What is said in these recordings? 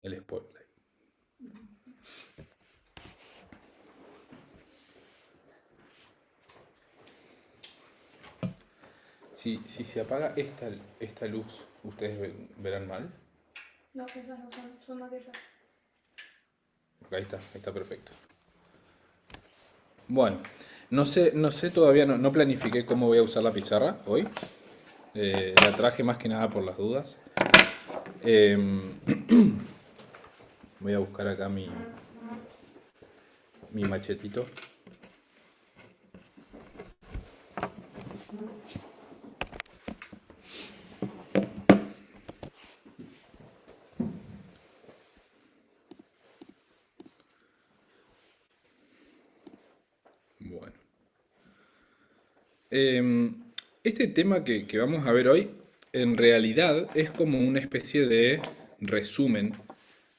el spotlight. Si se apaga esta luz, ¿ustedes verán mal? No, esas no son aquellas. Ahí está perfecto. Bueno, no sé todavía, no planifiqué cómo voy a usar la pizarra hoy. La traje más que nada por las dudas. Voy a buscar acá mi machetito. Bueno. Este tema que vamos a ver hoy, en realidad es como una especie de resumen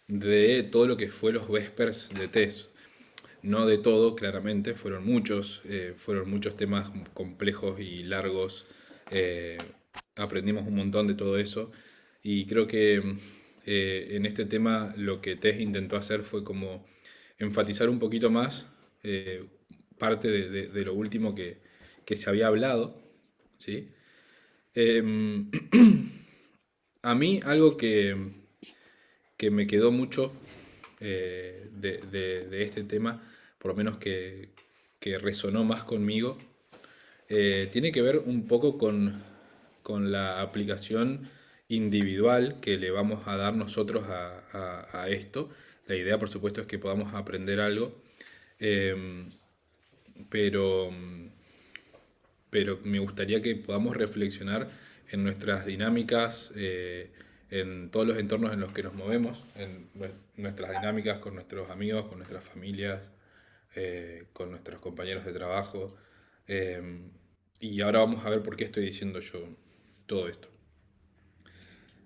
de todo lo que fue los Vespers de TES. No de todo, claramente, fueron muchos temas complejos y largos. eh, Aprendimos un montón de todo eso. Y creo que en este tema lo que TES intentó hacer fue como enfatizar un poquito más parte de lo último que se había hablado, ¿sí? Em, a mí algo que me quedó mucho de este tema, por lo menos que resonó más conmigo, tiene que ver un poco con la aplicación individual que le vamos a dar nosotros a esto. La idea, por supuesto, es que podamos aprender algo, eh, pero, pero me gustaría que podamos reflexionar en nuestras dinámicas, en todos los entornos en los que nos movemos, en nuestras dinámicas con nuestros amigos, con nuestras familias, con nuestros compañeros de trabajo. eh, y ahora vamos a ver por qué estoy diciendo yo todo esto.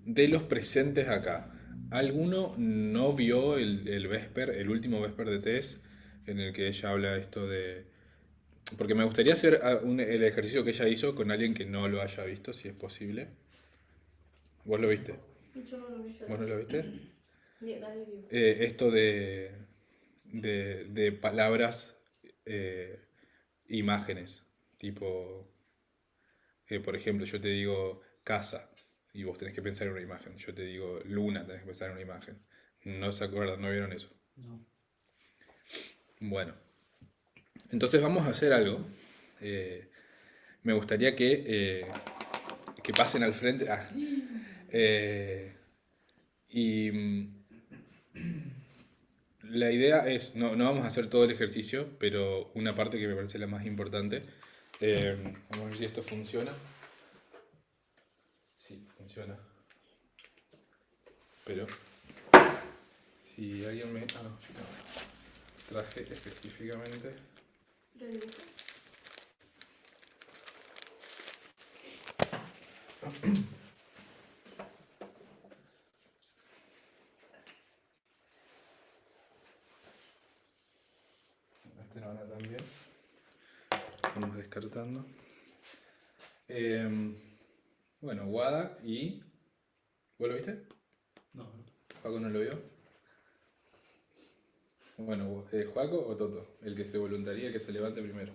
De los presentes acá, ¿alguno no vio el Vesper, el último Vesper de Tess, en el que ella habla esto de... Porque me gustaría hacer el ejercicio que ella hizo con alguien que no lo haya visto, si es posible. ¿Vos lo viste? Yo no lo vi. ¿Vos no lo viste? Nadie vio. Esto de palabras, eh, imágenes, tipo, por ejemplo, yo te digo casa y vos tenés que pensar en una imagen. Yo te digo luna, tenés que pensar en una imagen. ¿No se acuerdan? ¿No vieron eso? No. Bueno, entonces vamos a hacer algo. Eh, Me gustaría que pasen al frente. Eh, y la idea es, no vamos a hacer todo el ejercicio, pero una parte que me parece la más importante. Vamos a ver si esto funciona. Sí, funciona. Pero si alguien me... Ah, no, traje específicamente... Este no anda tan bien. Vamos descartando. Bueno, Wada y... ¿Vos lo viste? No. ¿Juaco no lo vio? Bueno, ¿Juaco o Toto? El que se voluntaría, el que se levante primero.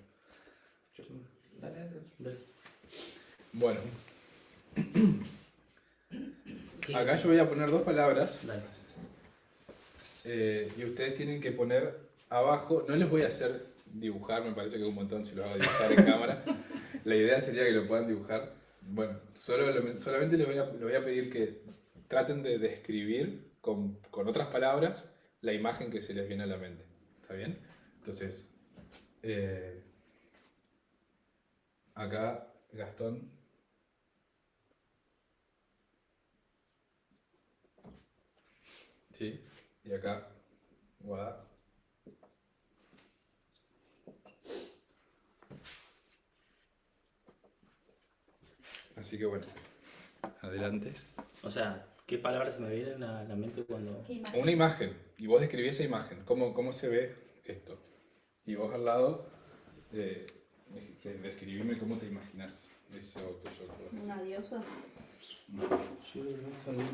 Yo dale. Bueno, acá yo voy a poner dos palabras Dale. y ustedes tienen que poner abajo, no les voy a hacer dibujar, me parece que es un montón si lo hago dibujar en cámara. La idea sería que lo puedan dibujar. Bueno, solamente les voy a pedir que traten de describir con otras palabras la imagen que se les viene a la mente. ¿Está bien? Entonces, acá Gastón. ¿Sí? Y acá Guada. Así que bueno, adelante. O sea, ¿qué palabras se me vienen a la mente cuando...? Una imagen, y vos describís esa imagen, cómo se ve esto. Y vos al lado, describime cómo te imaginas ese auto. Una diosa. Yo no sabía.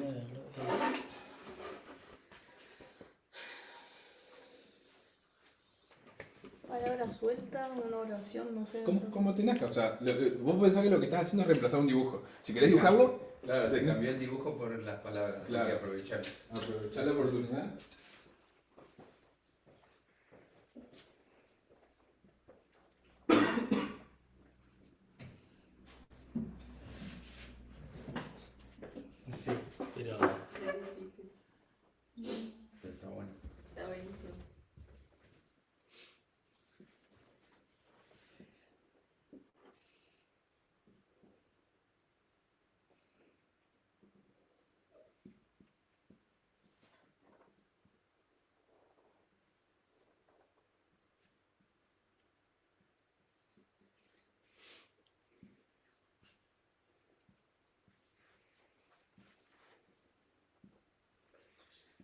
palabra suelta, una oración, no sé. Como te nazca, o sea, vos pensás que lo que estás haciendo es reemplazar un dibujo. Si querés dibujarlo, Claro, te cambió el dibujo por las palabras, Claro. hay que aprovechar. aprovechar la oportunidad. Sí, pero Era difícil. Pero está bueno. Está buenísimo.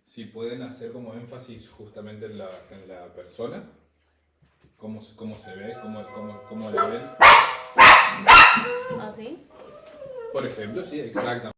Si pueden hacer como énfasis justamente en la persona, cómo se ve, cómo la ven. ¿Ah, sí? Por ejemplo, sí, exactamente.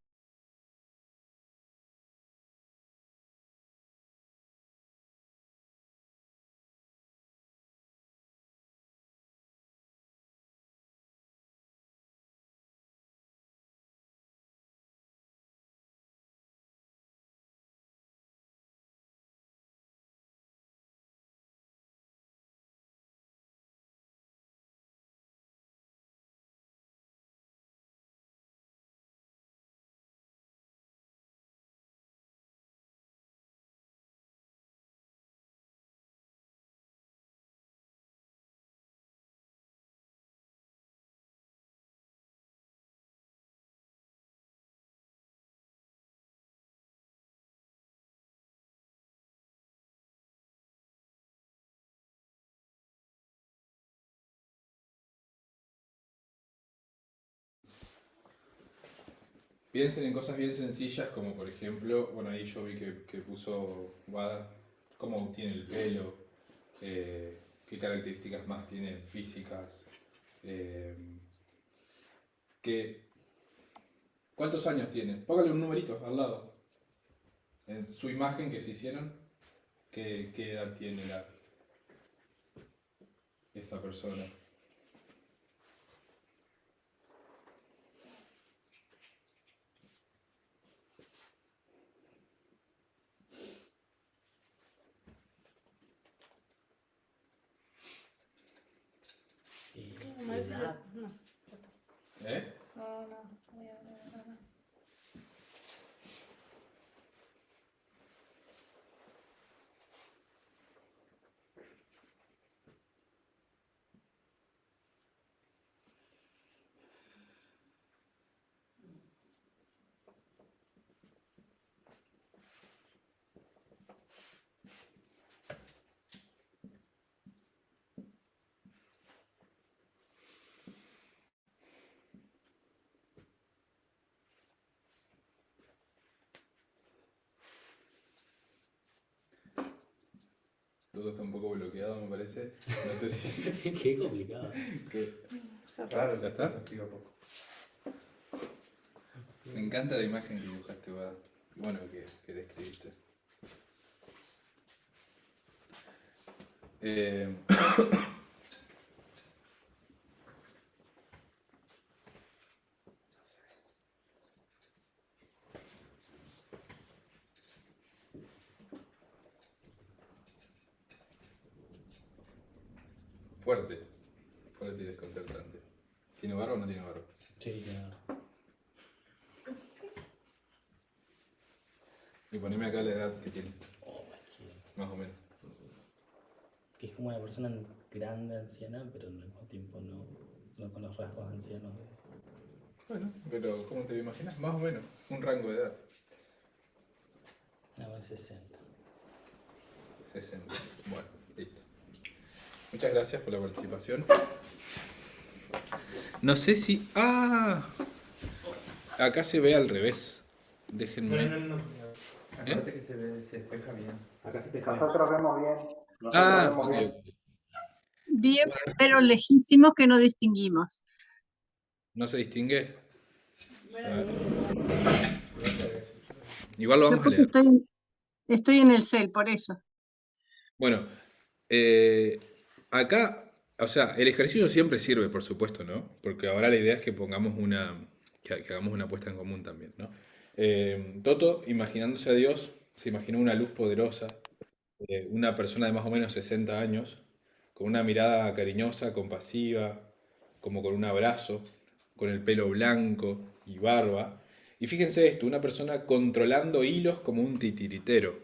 Piensen en cosas bien sencillas como por ejemplo, bueno ahí yo vi que puso Wada, cómo tiene el pelo, qué características más tiene físicas, eh, cuántos años tiene. Póngale un numerito al lado. En su imagen que se hicieron, qué edad tiene esa persona. No, ese edad, no. ¿Eh? No, no. Voy a ver acá. Todo está un poco bloqueado me parece. No sé si... qué complicado. Raro, ¿Ya está? te explico poco. Me encanta la imagen que dibujaste, Wada. Bueno, que describiste. Fuerte. Fuerte y desconcertante. ¿Tiene barro o no tiene barro? Sí, claro. Y poneme acá la edad que tiene, Oh, imagino. más o menos. Que es como una persona grande, anciana, pero al mismo tiempo no con los rasgos ancianos. Bueno, pero ¿cómo te lo imaginas? Más o menos, un rango de edad. No, es 60. 60. Bueno, listo. Muchas gracias por la participación. No sé si... ¡Ah! Acá se ve al revés. Déjenme... No. Acuérdate que se despeja bien. Acá se pesca. Nosotros vemos bien. Ah, vemos ok. bien. Bien, pero lejísimos que no distinguimos. ¿No se distingue? Bueno, A ver. Igual lo Yo vamos a porque leer. estoy en el cel, por eso. Bueno, Acá, o sea, el ejercicio siempre sirve, por supuesto, ¿no? Porque ahora la idea es que que hagamos una apuesta en común también, ¿no? Toto, imaginándose a Dios, se imaginó una luz poderosa, una persona de más o menos 60 años, con una mirada cariñosa, compasiva, como con un abrazo, con el pelo blanco y barba. Y fíjense esto, una persona controlando hilos como un titiritero,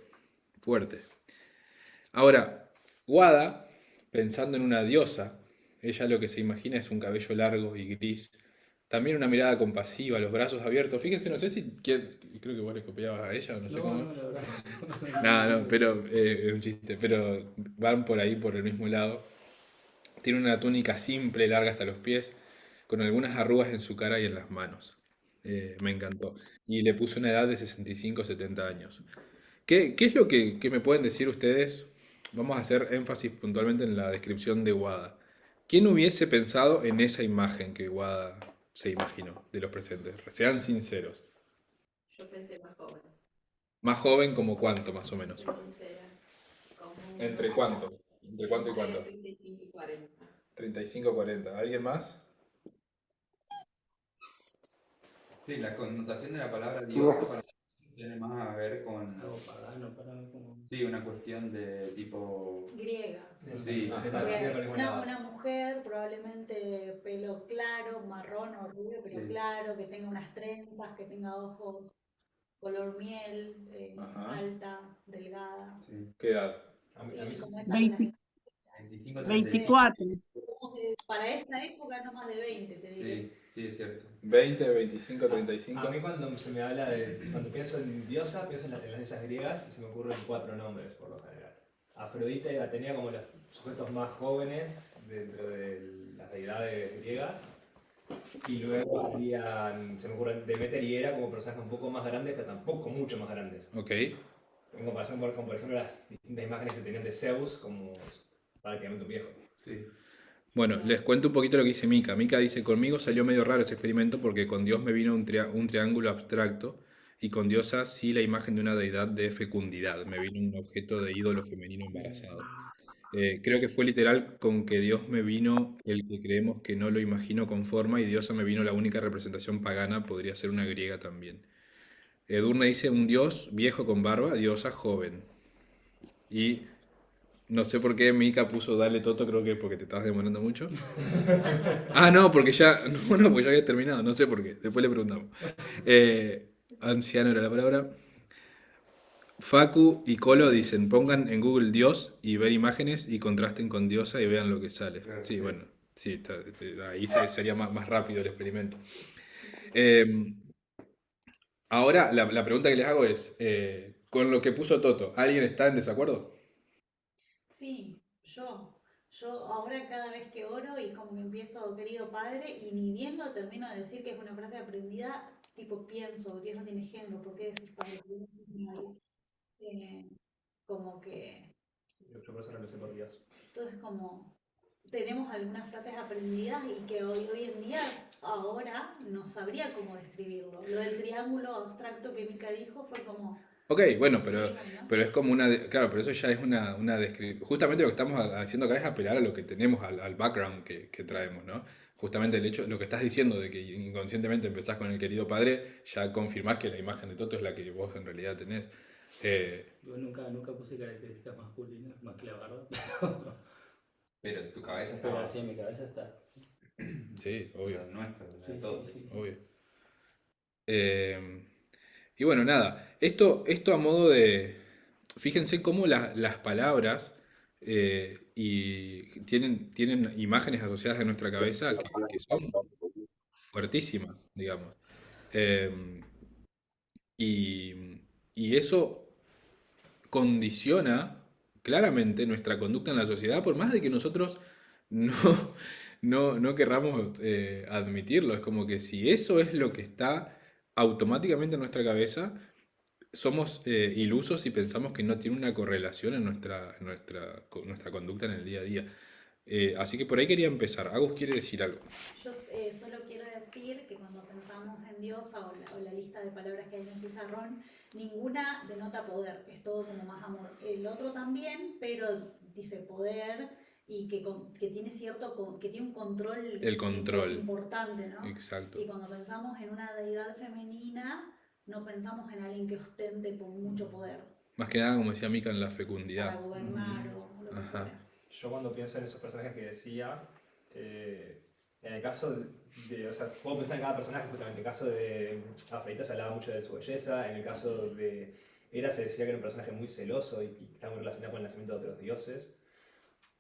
fuerte. Ahora, Wada, pensando en una diosa, ella lo que se imagina es un cabello largo y gris, también una mirada compasiva, los brazos abiertos. Fíjense, no sé si creo que vos le copiabas a ella, o no sé No, cómo. no, la verdad. Nada, no, pero es un chiste, pero van por ahí, por el mismo lado. Tiene una túnica simple, larga hasta los pies, con algunas arrugas en su cara y en las manos. Me encantó. Y le puso una edad de 65 o 70 años. ¿Qué es lo que me pueden decir ustedes? Vamos a hacer énfasis puntualmente en la descripción de Wada. ¿Quién hubiese pensado en esa imagen que Wada se imaginó de los presentes? Sean sinceros. Yo pensé más joven, Más joven como cuánto, más o menos. soy sincera. Como ¿Entre cuánto? ¿Entre cuánto y entre cuánto? 35 y 40. 35 o 40. ¿Alguien más? Sí, la connotación de la palabra diosa para mí tiene más a ver con, Algo pagano para mí como... sí, una cuestión de tipo, Griega. sí, Ah, exacto, Porque una mujer, probablemente pelo claro, marrón o rubio, pero sí, claro, que tenga unas trenzas, que tenga ojos color miel, Ajá. alta, delgada. sí, ¿Qué edad? Y como esa de las 20 25, no sé, 35, 24. para esa época no más de 20, te diré. sí, sí, es cierto. 20, 25, A 35. mí cuando se me habla cuando pienso en diosa, pienso en las diosas griegas y se me ocurren 4 nombres por lo general. Afrodita y Atenea como los sujetos más jóvenes dentro de las deidades griegas. Y luego se me ocurre Demeter y Hera como personajes un poco más grandes, pero tampoco mucho más grandes. Ok. En comparación con, por ejemplo, las distintas imágenes que tenían de Zeus como prácticamente un viejo. Sí, Bueno, les cuento un poquito lo que dice Mika. Mika dice, conmigo salió medio raro ese experimento porque con Dios me vino un triángulo abstracto y con Diosa sí la imagen de una deidad de fecundidad. Me vino un objeto de ídolo femenino embarazado. Creo que fue literal con que Dios me vino el que creemos que no lo imagino con forma y Diosa me vino la única representación pagana, podría ser una griega también. Edurne dice un dios viejo con barba, diosa joven. Y no sé por qué Mika puso Dale Toto, creo que porque te estabas demorando mucho. Ah, no, porque ya, no, no, porque ya había terminado, no sé por qué, después le preguntamos. Anciano era la palabra. Facu y Colo dicen, pongan en Google Dios y ver imágenes y contrasten con Diosa y vean lo que sale. claro, Sí, sí. bueno, sí, ahí sería más rápido el experimento. Eh, Ahora, la pregunta que les hago es, con lo que puso Toto, ¿alguien está en desacuerdo? Sí, yo ahora cada vez que oro y como que empiezo, querido padre, y ni bien lo termino de decir, que es una frase aprendida, tipo pienso, Dios no tiene género, ¿por qué decís padre? Dios no tiene nadie. Eh, como que, Yo por eso no lo sé por Dios. entonces como, tenemos algunas frases aprendidas y que hoy en día, ahora, no sabría cómo describirlo. Lo del triángulo abstracto que Mika dijo fue como, Ok, bueno, sí, bueno, pero es como claro, pero eso ya es una descripción. Justamente lo que estamos haciendo acá es apelar a lo que tenemos, al background que traemos, ¿no? Justamente el hecho, lo que estás diciendo de que inconscientemente empezás con el querido padre, ya confirmás que la imagen de Toto es la que vos en realidad tenés. Yo nunca puse características masculinas, más que la barba. Pero en tu cabeza Pero estaba así en mi cabeza está. sí, obvio, la nuestra, la de Sí, todos. sí, sí. obvio. Eh, y bueno, nada, esto a modo de, fíjense cómo las palabras y tienen imágenes asociadas en nuestra cabeza que son fuertísimas, digamos. Eh, y, y eso condiciona claramente nuestra conducta en la sociedad, por más de que nosotros no, no querramos admitirlo. Es como que si eso es lo que está automáticamente en nuestra cabeza, somos ilusos y pensamos que no tiene una correlación en nuestra conducta en el día a día. Así que por ahí quería empezar. Agus quiere decir algo. yo solo quiero decir que cuando pensamos en Diosa o la lista de palabras que hay en el pizarrón, ninguna denota poder, es todo como más amor. El otro también, pero dice poder, y que tiene que tiene un control El control, importante, ¿no? exacto. Y cuando pensamos en una deidad femenina, no pensamos en alguien que ostente por mucho poder Más que nada, como decía Mika, en la para fecundidad. gobernar o lo que Ajá. fuera. Yo cuando pienso en esos personajes que decía, en el caso o sea, puedo pensar en cada personaje justamente. En el caso de Afrodita se hablaba mucho de su belleza, en el caso de Hera se decía que era un personaje muy celoso y que estaba muy relacionado con el nacimiento de otros dioses.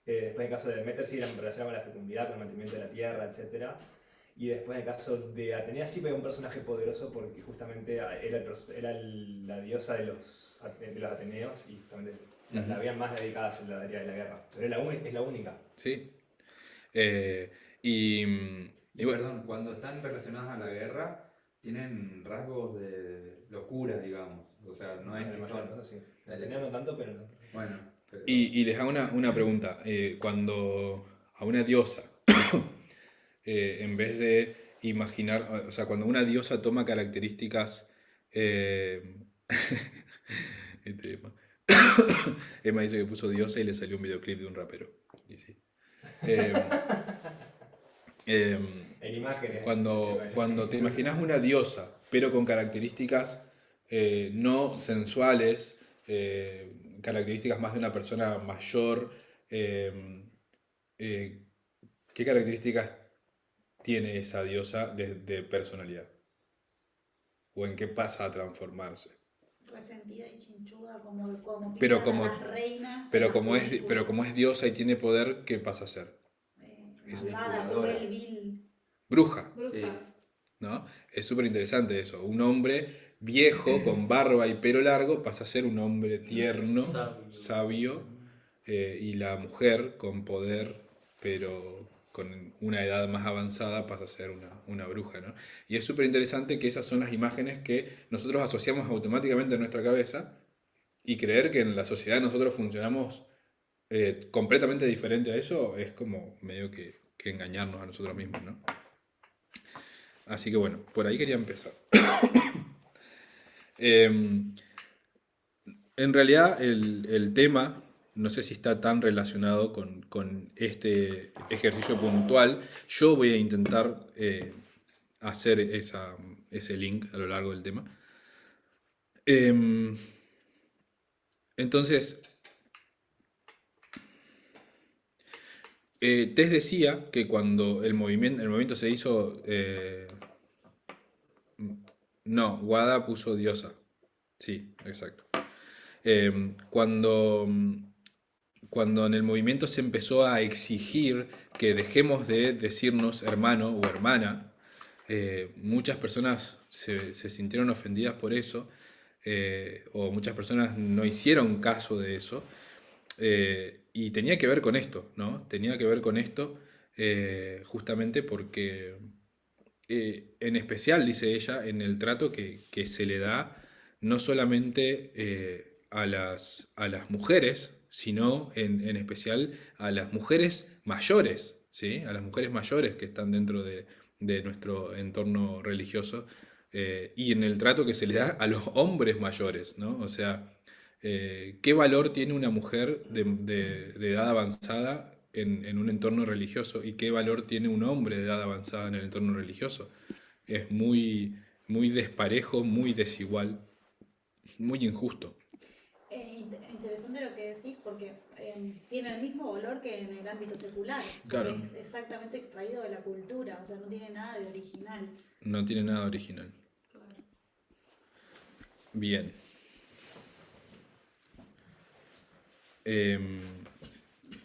Después en el caso de Demeter sí era relacionado con la fecundidad, con el mantenimiento de la tierra, etc. Y después en el caso de Atenea sí ve un personaje poderoso porque justamente era la diosa de los Ateneos y justamente la habían más dedicadas en la área de la guerra. Pero es la única. Sí. Eh, y, Y bueno, perdón, cuando están relacionadas a la guerra, tienen rasgos de locura, digamos. O sea, no es En la que mayoría de son. cosas sí. Atenea no tanto, pero no. Bueno, pero. y les hago una pregunta. Cuando a una diosa, en vez de imaginar, o sea, cuando una diosa toma características... eh, este, Emma dice que puso diosa y le salió un videoclip de un rapero. Y sí. Eh, En imágenes. cuando te imaginas una diosa, pero con características no sensuales, características más de una persona mayor, eh, eh, ¿qué características tiene esa diosa de personalidad? ¿O en qué pasa a transformarse? Resentida y chinchuda, como Pero pintan a como, las reinas en las pero películas. como es diosa y tiene poder, ¿qué pasa a ser? Es Malvada, manipuladora. cruel, vil. bruja, Sí. ¿no? Es súper interesante eso. Un hombre viejo con barba y pelo largo pasa a ser un hombre tierno, sabio, y la mujer con poder, pero con una edad más avanzada pasa a ser una bruja, ¿no? Y es súper interesante que esas son las imágenes que nosotros asociamos automáticamente en nuestra cabeza y creer que en la sociedad nosotros funcionamos completamente diferente a eso es como medio que engañarnos a nosotros mismos, ¿no? Así que bueno, por ahí quería empezar. En realidad el tema, no sé si está tan relacionado con este ejercicio puntual. Yo voy a intentar hacer ese link a lo largo del tema. Em, entonces, Tess decía que cuando el movimiento se hizo... no, Wada puso diosa. Sí, exacto. Cuando cuando en el movimiento se empezó a exigir que dejemos de decirnos hermano o hermana, muchas personas se sintieron ofendidas por eso, o muchas personas no hicieron caso de eso, y tenía que ver con esto, ¿no? Tenía que ver con esto justamente porque, en especial, dice ella, en el trato que se le da no solamente a las mujeres, sino en especial a las mujeres mayores, ¿sí? A las mujeres mayores que están dentro de nuestro entorno religioso, y en el trato que se le da a los hombres mayores, ¿no? O sea, ¿qué valor tiene una mujer de edad avanzada en un entorno religioso y qué valor tiene un hombre de edad avanzada en el entorno religioso? Es muy desparejo, muy desigual, muy injusto. Interesante lo que decís porque tiene el mismo valor que en el ámbito secular, porque Claro, es exactamente extraído de la cultura, o sea, no tiene nada de original. no tiene nada original. Bien. Em,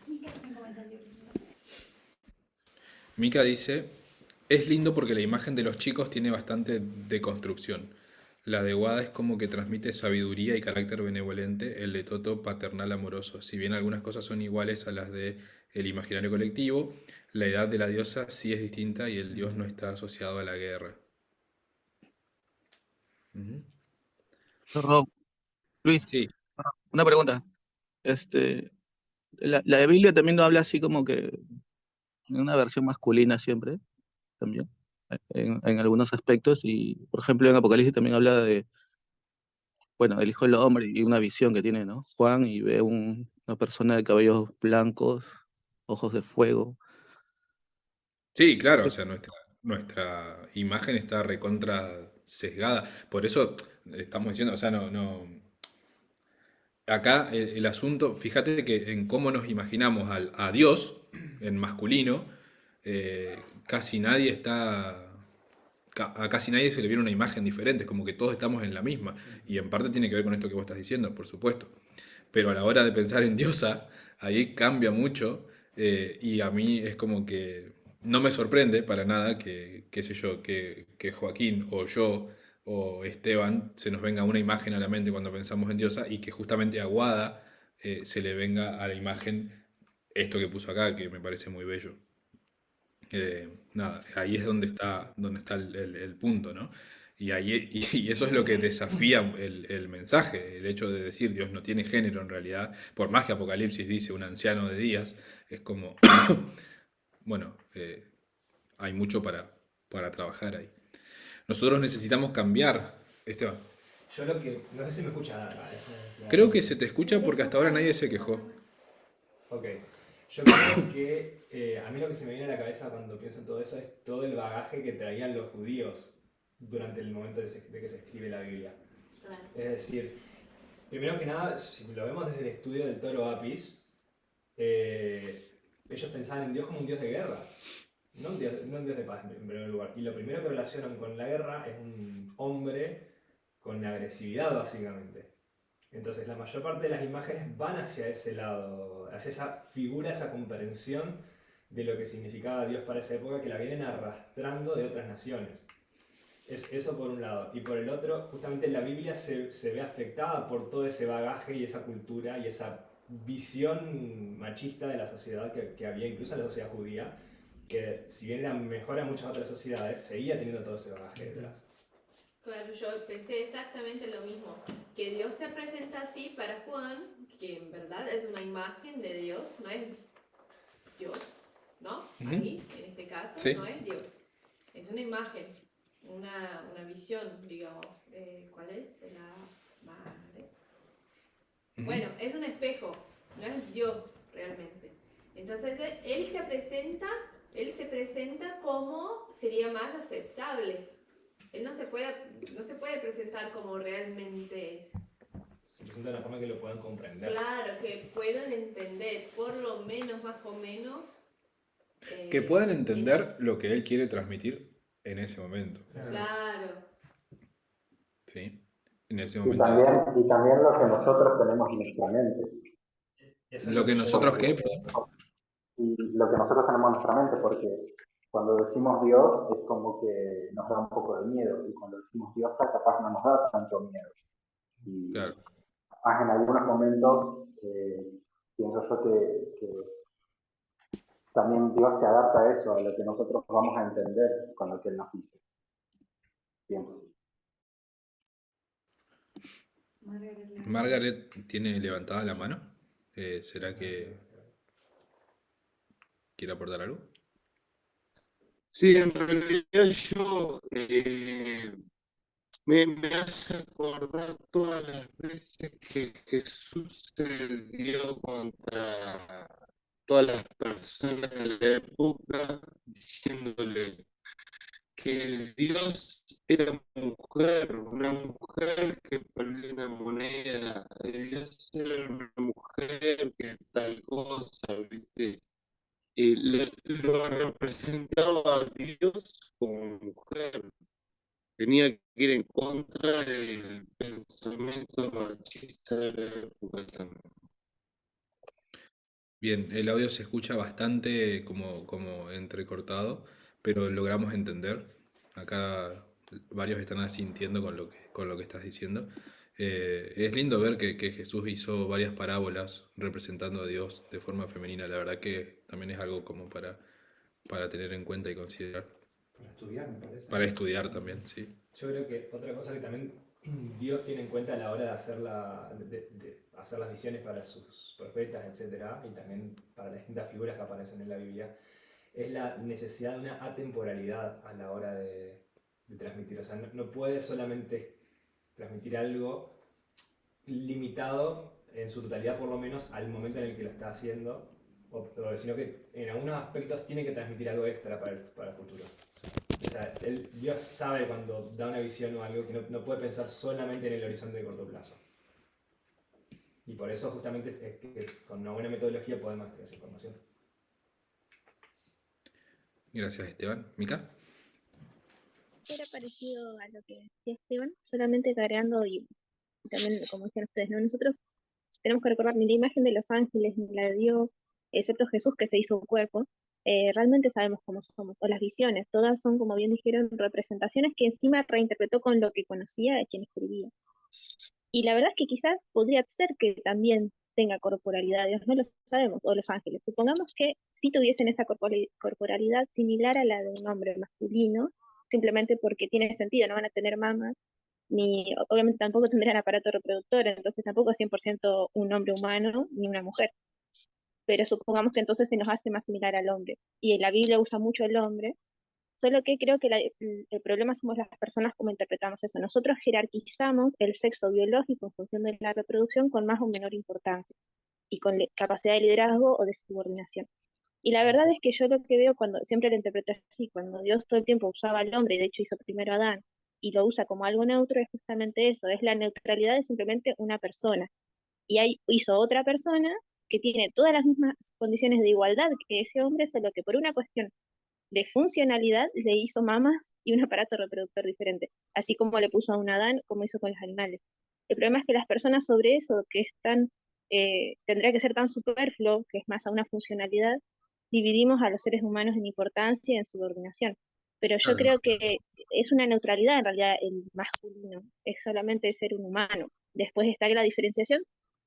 Mica hace un comentario. Mika dice, es lindo porque la imagen de los chicos tiene bastante deconstrucción. La de Wada es como que transmite sabiduría y carácter benevolente, el de Toto paternal amoroso. Si bien algunas cosas son iguales a las de el imaginario colectivo, la edad de la diosa sí es distinta y el dios no está asociado a la guerra. Ujú. Perdón, Luis, Sí, una pregunta. Este, la Biblia también no habla así como que en una versión masculina siempre, también, en algunos aspectos. Y, por ejemplo, en Apocalipsis también habla de, bueno, el Hijo del Hombre y una visión que tiene, ¿no? Juan y ve una persona de cabellos blancos ojos de fuego. Sí, claro, o sea, nuestra imagen está recontra sesgada. Por eso estamos diciendo, o sea, acá el asunto, fíjate que en cómo nos imaginamos a Dios en masculino, casi nadie a casi nadie se le viene una imagen diferente, es como que todos estamos en la misma. Y en parte tiene que ver con esto que vos estás diciendo, por supuesto. Pero a la hora de pensar en diosa, ahí cambia mucho, y a mí es como que no me sorprende para nada que, qué sé yo, que Joaquín o yo o Esteban se nos venga una imagen a la mente cuando pensamos en diosa y que justamente a Guada se le venga a la imagen esto que puso acá, que me parece muy bello. Nada, ahí es donde está el punto, ¿no? Y eso es lo que desafía el mensaje, el hecho de decir Dios no tiene género en realidad, por más que Apocalipsis dice un anciano de días, es como, bueno, hay mucho para trabajar ahí. Nosotros necesitamos cambiar, Esteban. Yo lo que. No sé si me escucha nada. Esa es Creo que se te Se escucha te porque hasta escucha ahora muy nadie se quejó. lejano. Ok. Yo creo que a mí lo que se me viene a la cabeza cuando pienso en todo eso es todo el bagaje que traían los judíos durante el momento de que se escribe la Biblia. Claro. Es decir, primero que nada, si lo vemos desde el estudio del Toro Apis, ellos pensaban en Dios como un Dios de guerra, no un Dios de paz en primer lugar. Y lo primero que relacionan con la guerra es un hombre con agresividad, básicamente. Entonces, la mayor parte de las imágenes van hacia ese lado, hacia esa figura, esa comprensión de lo que significaba Dios para esa época, que la vienen arrastrando de otras naciones. Eso por un lado. Y por el otro, justamente la Biblia se ve afectada por todo ese bagaje y esa cultura y esa visión machista de la sociedad que había, incluso en la sociedad judía, que si bien era mejor a muchas otras sociedades, seguía teniendo todo ese bagaje detrás. Claro, yo pensé exactamente lo mismo, que Dios se presenta así para Juan, que en verdad es una imagen de Dios, no es Dios, ¿no? Ujú. Ahí, en este caso, Sí. no es Dios, es una imagen, una visión, digamos. ¿Cuál es? La madre. Ujú. Bueno, es un espejo, no es Dios realmente. Entonces él se presenta como sería más aceptable. Él no se puede presentar como realmente es. Se presenta de una forma que lo puedan comprender. Claro, que puedan entender, por lo menos, más o menos. Que puedan en entender lo que él quiere transmitir en ese momento, Claro, ¿sí? En ese Y momento. también lo que nosotros tenemos en nuestra mente. Eso es Lo lo que que yo nosotros Porque, qué, y lo que nosotros tenemos en nuestra mente, porque cuando decimos Dios es como que nos da un poco de miedo, y cuando decimos diosa capaz no nos da tanto miedo. Y claro. más en algunos momentos pienso yo que también Dios se adapta a eso, a lo que nosotros vamos a entender con lo que Él nos dice. Pienso. Margaret levantó. Margaret tiene levantada la mano. ¿Será que quiere aportar algo? Sí, en realidad yo me hace acordar todas las veces que Jesús se dio contra todas las personas de la época, diciéndole que Dios era mujer, una mujer que perdió una moneda, Dios era una mujer que tal cosa, ¿viste? Y lo representaba a Dios como mujer. Tenía que ir en contra del pensamiento machista de la época también. Bien, el audio se escucha bastante como entrecortado, pero logramos entender. Acá varios están asintiendo con lo que estás diciendo. Es lindo ver que Jesús hizo varias parábolas representando a Dios de forma femenina. La verdad que también es algo como para tener en cuenta y considerar. Para estudiar, me parece. Para estudiar también, sí. Yo creo que otra cosa que también Dios tiene en cuenta a la hora de hacer, de hacer las visiones para sus profetas, etcétera, y también para las distintas figuras que aparecen en la Biblia, es la necesidad de una atemporalidad a la hora de transmitir. O sea, no puede solamente transmitir algo limitado en su totalidad, por lo menos al momento en el que lo está haciendo, sino que en algunos aspectos tiene que transmitir algo extra para el futuro. O sea, Dios sabe cuando da una visión o algo que no puede pensar solamente en el horizonte de corto plazo. Y por eso justamente es que con una buena metodología podemos extraer esa información. Gracias, Esteban. ¿Mica? Era parecido a lo que decía Esteban, solamente que agregando, y también como decían ustedes, ¿no? Nosotros tenemos que recordar ni la imagen de los ángeles, ni la de Dios, excepto Jesús que se hizo cuerpo, realmente sabemos cómo somos, o las visiones, todas son, como bien dijeron, representaciones que encima reinterpretó con lo que conocía de quien escribía. Y la verdad es que quizás podría ser que también tenga corporalidad, Dios no lo sabemos, o los ángeles. Supongamos que si tuviesen esa corporalidad similar a la de un hombre masculino, simplemente porque tiene sentido, no van a tener mamas, ni obviamente tampoco tendrían aparato reproductor, entonces tampoco es 100% un hombre humano ni una mujer. Pero supongamos que entonces se nos hace más similar al hombre. Y la Biblia usa mucho el hombre, solo que creo que el problema somos las personas como interpretamos eso. Nosotros jerarquizamos el sexo biológico en función de la reproducción con más o menor importancia y con capacidad de liderazgo o de subordinación. Y la verdad es que yo lo que veo cuando, siempre lo interpreto así, cuando Dios todo el tiempo usaba al hombre, y de hecho hizo primero a Adán, y lo usa como algo neutro, es justamente eso, es la neutralidad de simplemente una persona. Y ahí hizo otra persona que tiene todas las mismas condiciones de igualdad que ese hombre, solo que por una cuestión de funcionalidad le hizo mamas y un aparato reproductor diferente, así como le puso a un Adán, como hizo con los animales. El problema es que las personas sobre eso, que es tan, tendría que ser tan superfluo, que es más a una funcionalidad, dividimos a los seres humanos en importancia y en subordinación. Pero yo creo que es una neutralidad en realidad el masculino, es solamente ser un humano. Después está la diferenciación,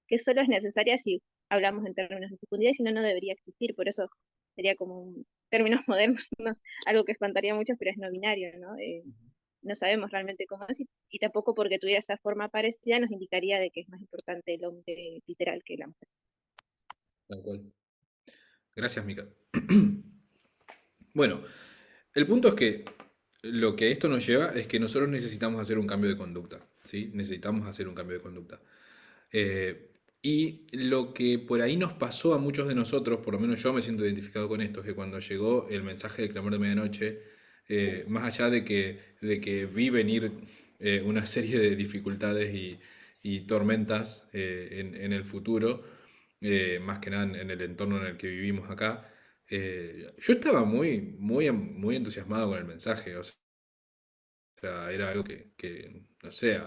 que solo es necesaria si hablamos en términos de fecundidad, y si no, no debería existir. Por eso sería como términos modernos, algo que espantaría a muchos, pero es no binario, ¿no? No sabemos realmente cómo es, y tampoco porque tuviera esa forma parecida nos indicaría de que es más importante el hombre literal que la mujer. Tal cual. Gracias, Mica. Bueno, el punto es que lo que esto nos lleva es que nosotros necesitamos hacer un cambio de conducta, ¿sí? Necesitamos hacer un cambio de conducta. Y lo que por ahí nos pasó a muchos de nosotros, por lo menos yo me siento identificado con esto, es que cuando llegó el mensaje del clamor de medianoche, más allá de que vi venir una serie de dificultades y tormentas en el futuro, más que nada en el entorno en el que vivimos acá, yo estaba muy entusiasmado con el mensaje, o sea, era algo que no sé,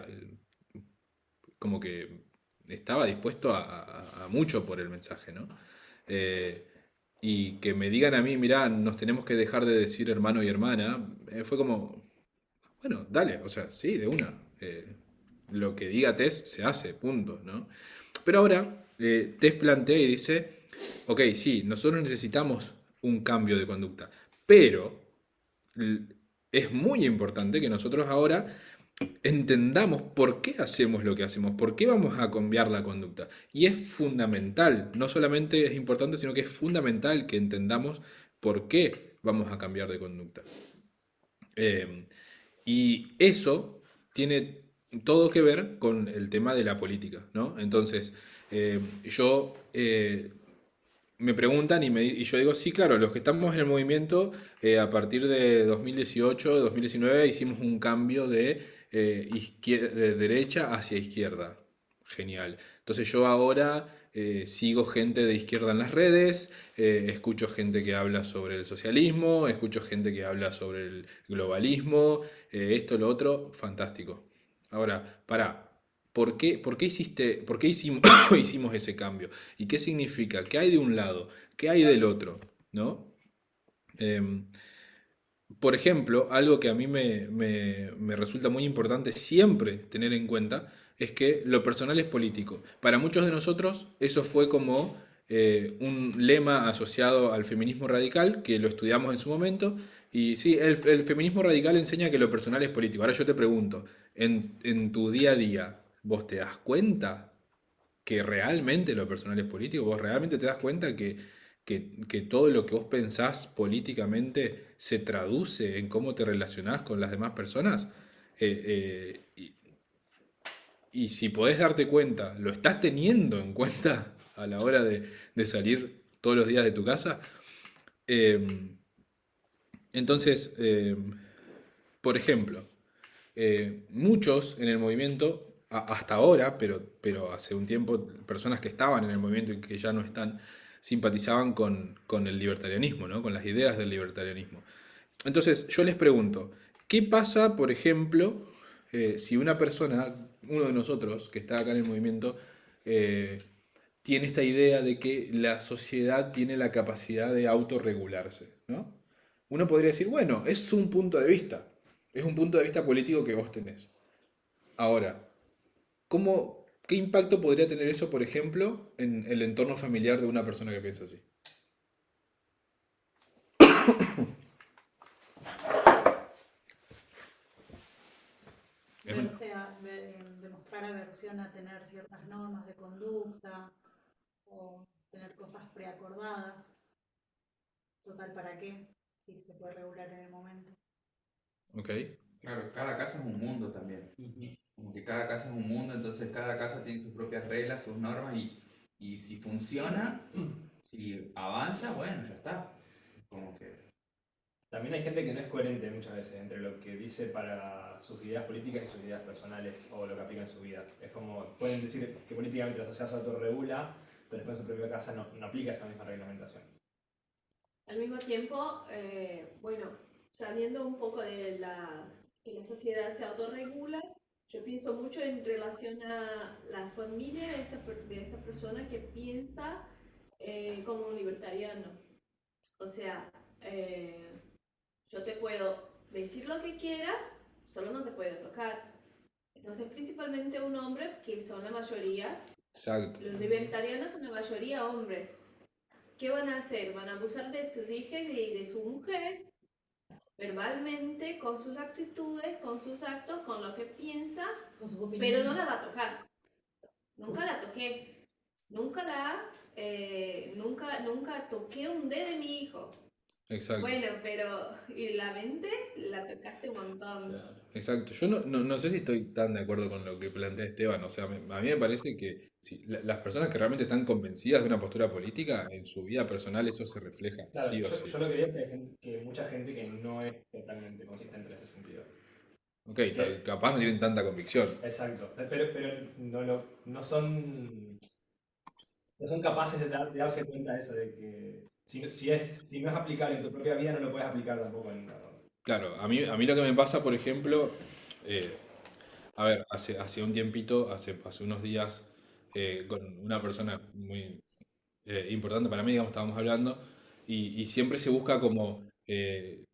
como que estaba dispuesto a mucho por el mensaje, ¿no? Eh, y que me digan a mí, mirá, nos tenemos que dejar de decir hermano y hermana, fue como, bueno, dale, o sea, sí, de una. Lo que diga Tess se hace, punto, ¿no? Pero ahora Tess plantea y dice, ok, sí, nosotros necesitamos un cambio de conducta, pero es muy importante que nosotros ahora entendamos por qué hacemos lo que hacemos, por qué vamos a cambiar la conducta. Y es fundamental, no solamente es importante, sino que es fundamental que entendamos por qué vamos a cambiar de conducta. Y eso tiene todo que ver con el tema de la política, ¿no? Entonces, yo me preguntan y yo digo, sí, claro, los que estamos en el movimiento, a partir de 2018, 2019, hicimos un cambio de derecha hacia izquierda. Genial. Entonces yo ahora sigo gente de izquierda en las redes, escucho gente que habla sobre el socialismo, escucho gente que habla sobre el globalismo, esto, lo otro, fantástico. Ahora, pará, por qué hicimos, hicimos ese cambio? ¿Y qué significa? ¿Qué hay de un lado? ¿Qué hay del otro? ¿No? Em, por ejemplo, algo que a mí me resulta muy importante siempre tener en cuenta es que lo personal es político. Para muchos de nosotros eso fue como un lema asociado al feminismo radical, que lo estudiamos en su momento. Y sí, el feminismo radical enseña que lo personal es político. Ahora yo te pregunto, en tu día a día, ¿vos te das cuenta que realmente lo personal es político? ¿Vos realmente te das cuenta que todo lo que vos pensás políticamente se traduce en cómo te relacionás con las demás personas? Y si podés darte cuenta, ¿lo estás teniendo en cuenta a la hora de salir todos los días de tu casa. Entonces, por ejemplo, muchos en el movimiento, hasta ahora, pero hace un tiempo, personas que estaban en el movimiento y que ya no están, simpatizaban con el libertarianismo, ¿no? Con las ideas del libertarianismo. Entonces, yo les pregunto, ¿qué pasa, por ejemplo, si una persona, uno de nosotros que está acá en el movimiento, tiene esta idea de que la sociedad tiene la capacidad de autorregularse, ¿no? Uno podría decir, bueno, es un punto de vista, es un punto de vista político que vos tenés. Ahora, ¿qué impacto podría tener eso, por ejemplo, en el entorno familiar de una persona que piensa así? Demostrar aversión a tener ciertas normas de conducta o tener cosas preacordadas. Total, ¿para qué? Si se puede regular en el momento. Ok. Claro, cada casa es un mundo también. Como que cada casa es un mundo, entonces cada casa tiene sus propias reglas, sus normas y si funciona, si avanza, bueno, ya está. Como que... También hay gente que no es coherente muchas veces entre lo que dice para sus ideas políticas y sus ideas personales o lo que aplica en su vida. Es como, pueden decir que políticamente la sociedad se autorregula, pero después en su propia casa no aplica esa misma reglamentación. Al mismo tiempo, bueno, saliendo un poco de que la sociedad se autorregula, yo pienso mucho en relación a la familia de esta persona que piensa como un libertariano. O sea, yo te puedo decir lo que quiera, solo no te puedo tocar. Entonces, principalmente un hombre, que son la mayoría, Exacto. los libertarianos son la mayoría hombres. ¿Qué van a hacer? Van a abusar de sus hijas y de su mujer, verbalmente, con sus actitudes, con sus actos, con lo que piensa, pero no la va a tocar. Nunca la toqué. Nunca toqué un dedo de mi hijo. Exacto. Bueno, pero y la mente la tocaste un montón. Exacto. Yo no sé si estoy tan de acuerdo con lo que plantea Esteban. O sea, a mí me parece que si, las personas que realmente están convencidas de una postura política, en su vida personal eso se refleja, Claro, sí o sí. yo lo que digo es que hay mucha gente que no es totalmente consistente en ese sentido. Ok, capaz no tienen tanta convicción. Exacto, pero no son capaces de darse cuenta de eso, de que si no es aplicable en tu propia vida, no lo puedes aplicar tampoco en la... Claro, a mí lo que me pasa, por ejemplo, a ver, hace un tiempito, hace unos días, con una persona muy importante para mí, digamos, estábamos hablando, y siempre se busca como,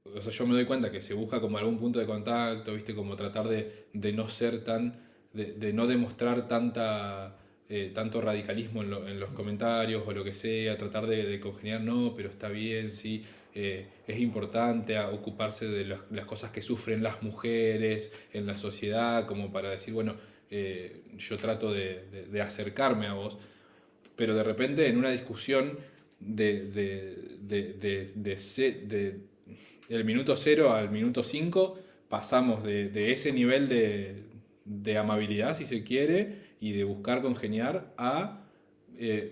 o sea, yo me doy cuenta que se busca como algún punto de contacto, ¿viste? Como tratar de no ser de no demostrar tanto radicalismo en los comentarios o lo que sea, tratar de congeniar, no, pero está bien, sí, es importante ocuparse de las cosas que sufren las mujeres en la sociedad, como para decir, bueno, yo trato de acercarme a vos, pero de repente en una discusión del minuto 0 al minuto 5 pasamos de ese nivel de amabilidad, si se quiere, y de buscar congeniar a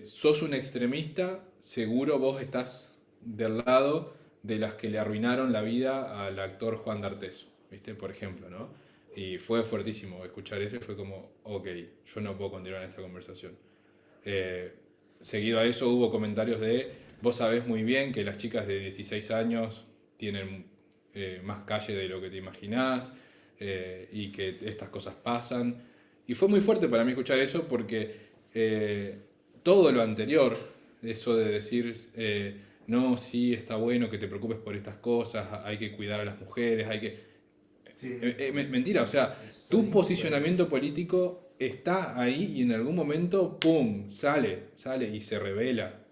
sos un extremista, seguro vos estás del lado de las que le arruinaron la vida al actor Juan D'Artés, ¿viste? Por ejemplo, ¿no? Y fue fuertísimo escuchar eso y fue como, ok, yo no puedo continuar en esta conversación. Seguido a eso hubo comentarios de, vos sabés muy bien que las chicas de 16 años tienen más calle de lo que te imaginás y que estas cosas pasan. Y fue muy fuerte para mí escuchar eso porque todo lo anterior, eso de decir, no, sí, está bueno que te preocupes por estas cosas, hay que cuidar a las mujeres, hay que... mentira, o sea, tu posicionamiento político está ahí y en algún momento, ¡pum!, sale y se revela.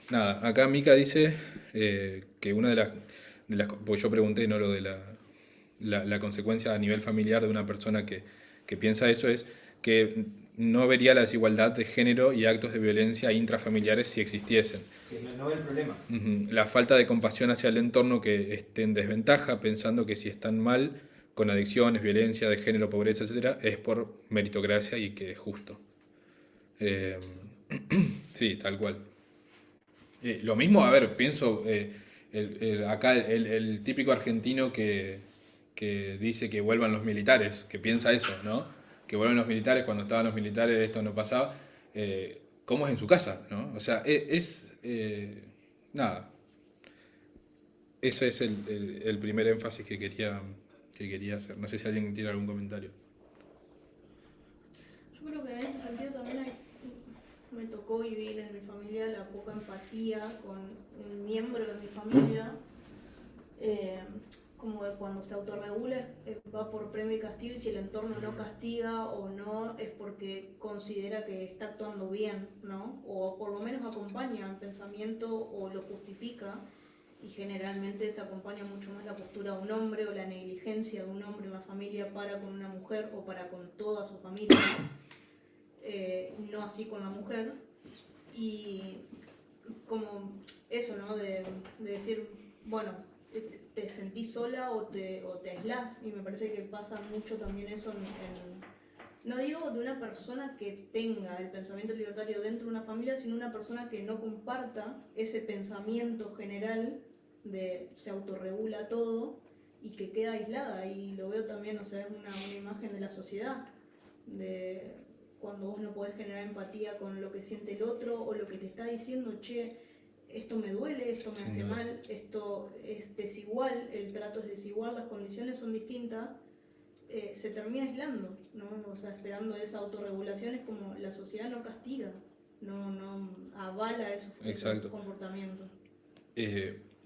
Nada, acá Mika dice que una de las... Porque yo pregunté, ¿no? Lo de la consecuencia a nivel familiar de una persona que piensa eso es que no vería la desigualdad de género y actos de violencia intrafamiliares si existiesen. Que no es el problema. La falta de compasión hacia el entorno que esté en desventaja, pensando que si están mal, con adicciones, violencia de género, pobreza, etc., es por meritocracia y que es justo. Sí, tal cual. Lo mismo, a ver, pienso acá el típico argentino que dice que vuelvan los militares, que piensa eso, ¿no? Que vuelvan los militares, cuando estaban los militares esto no pasaba. ¿Cómo es en su casa, no? O sea, nada, ese es el primer énfasis que quería hacer. No sé si alguien tiene algún comentario. Yo creo que en ese sentido también me tocó vivir en mi familia la poca empatía con un miembro de mi familia. Como que cuando se autorregula va por premio y castigo, y si el entorno no castiga o no es porque considera que está actuando bien, ¿no? O por lo menos acompaña el pensamiento o lo justifica, y generalmente se acompaña mucho más la postura de un hombre o la negligencia de un hombre en la familia para con una mujer o para con toda su familia, no así con la mujer. Y como eso, ¿no? De decir, bueno, te sentís sola o te aislás, y me parece que pasa mucho también eso no digo de una persona que tenga el pensamiento libertario dentro de una familia, sino una persona que no comparta ese pensamiento general de se autorregula todo y que queda aislada. Y lo veo también, o sea, es una imagen de la sociedad, de cuando vos no podés generar empatía con lo que siente el otro o lo que te está diciendo, che, esto me duele, esto me hace mal, esto es desigual, el trato es desigual, las condiciones son distintas, se termina aislando, ¿no? O sea, esperando esa autorregulación. Es como la sociedad no castiga, no avala esos comportamientos.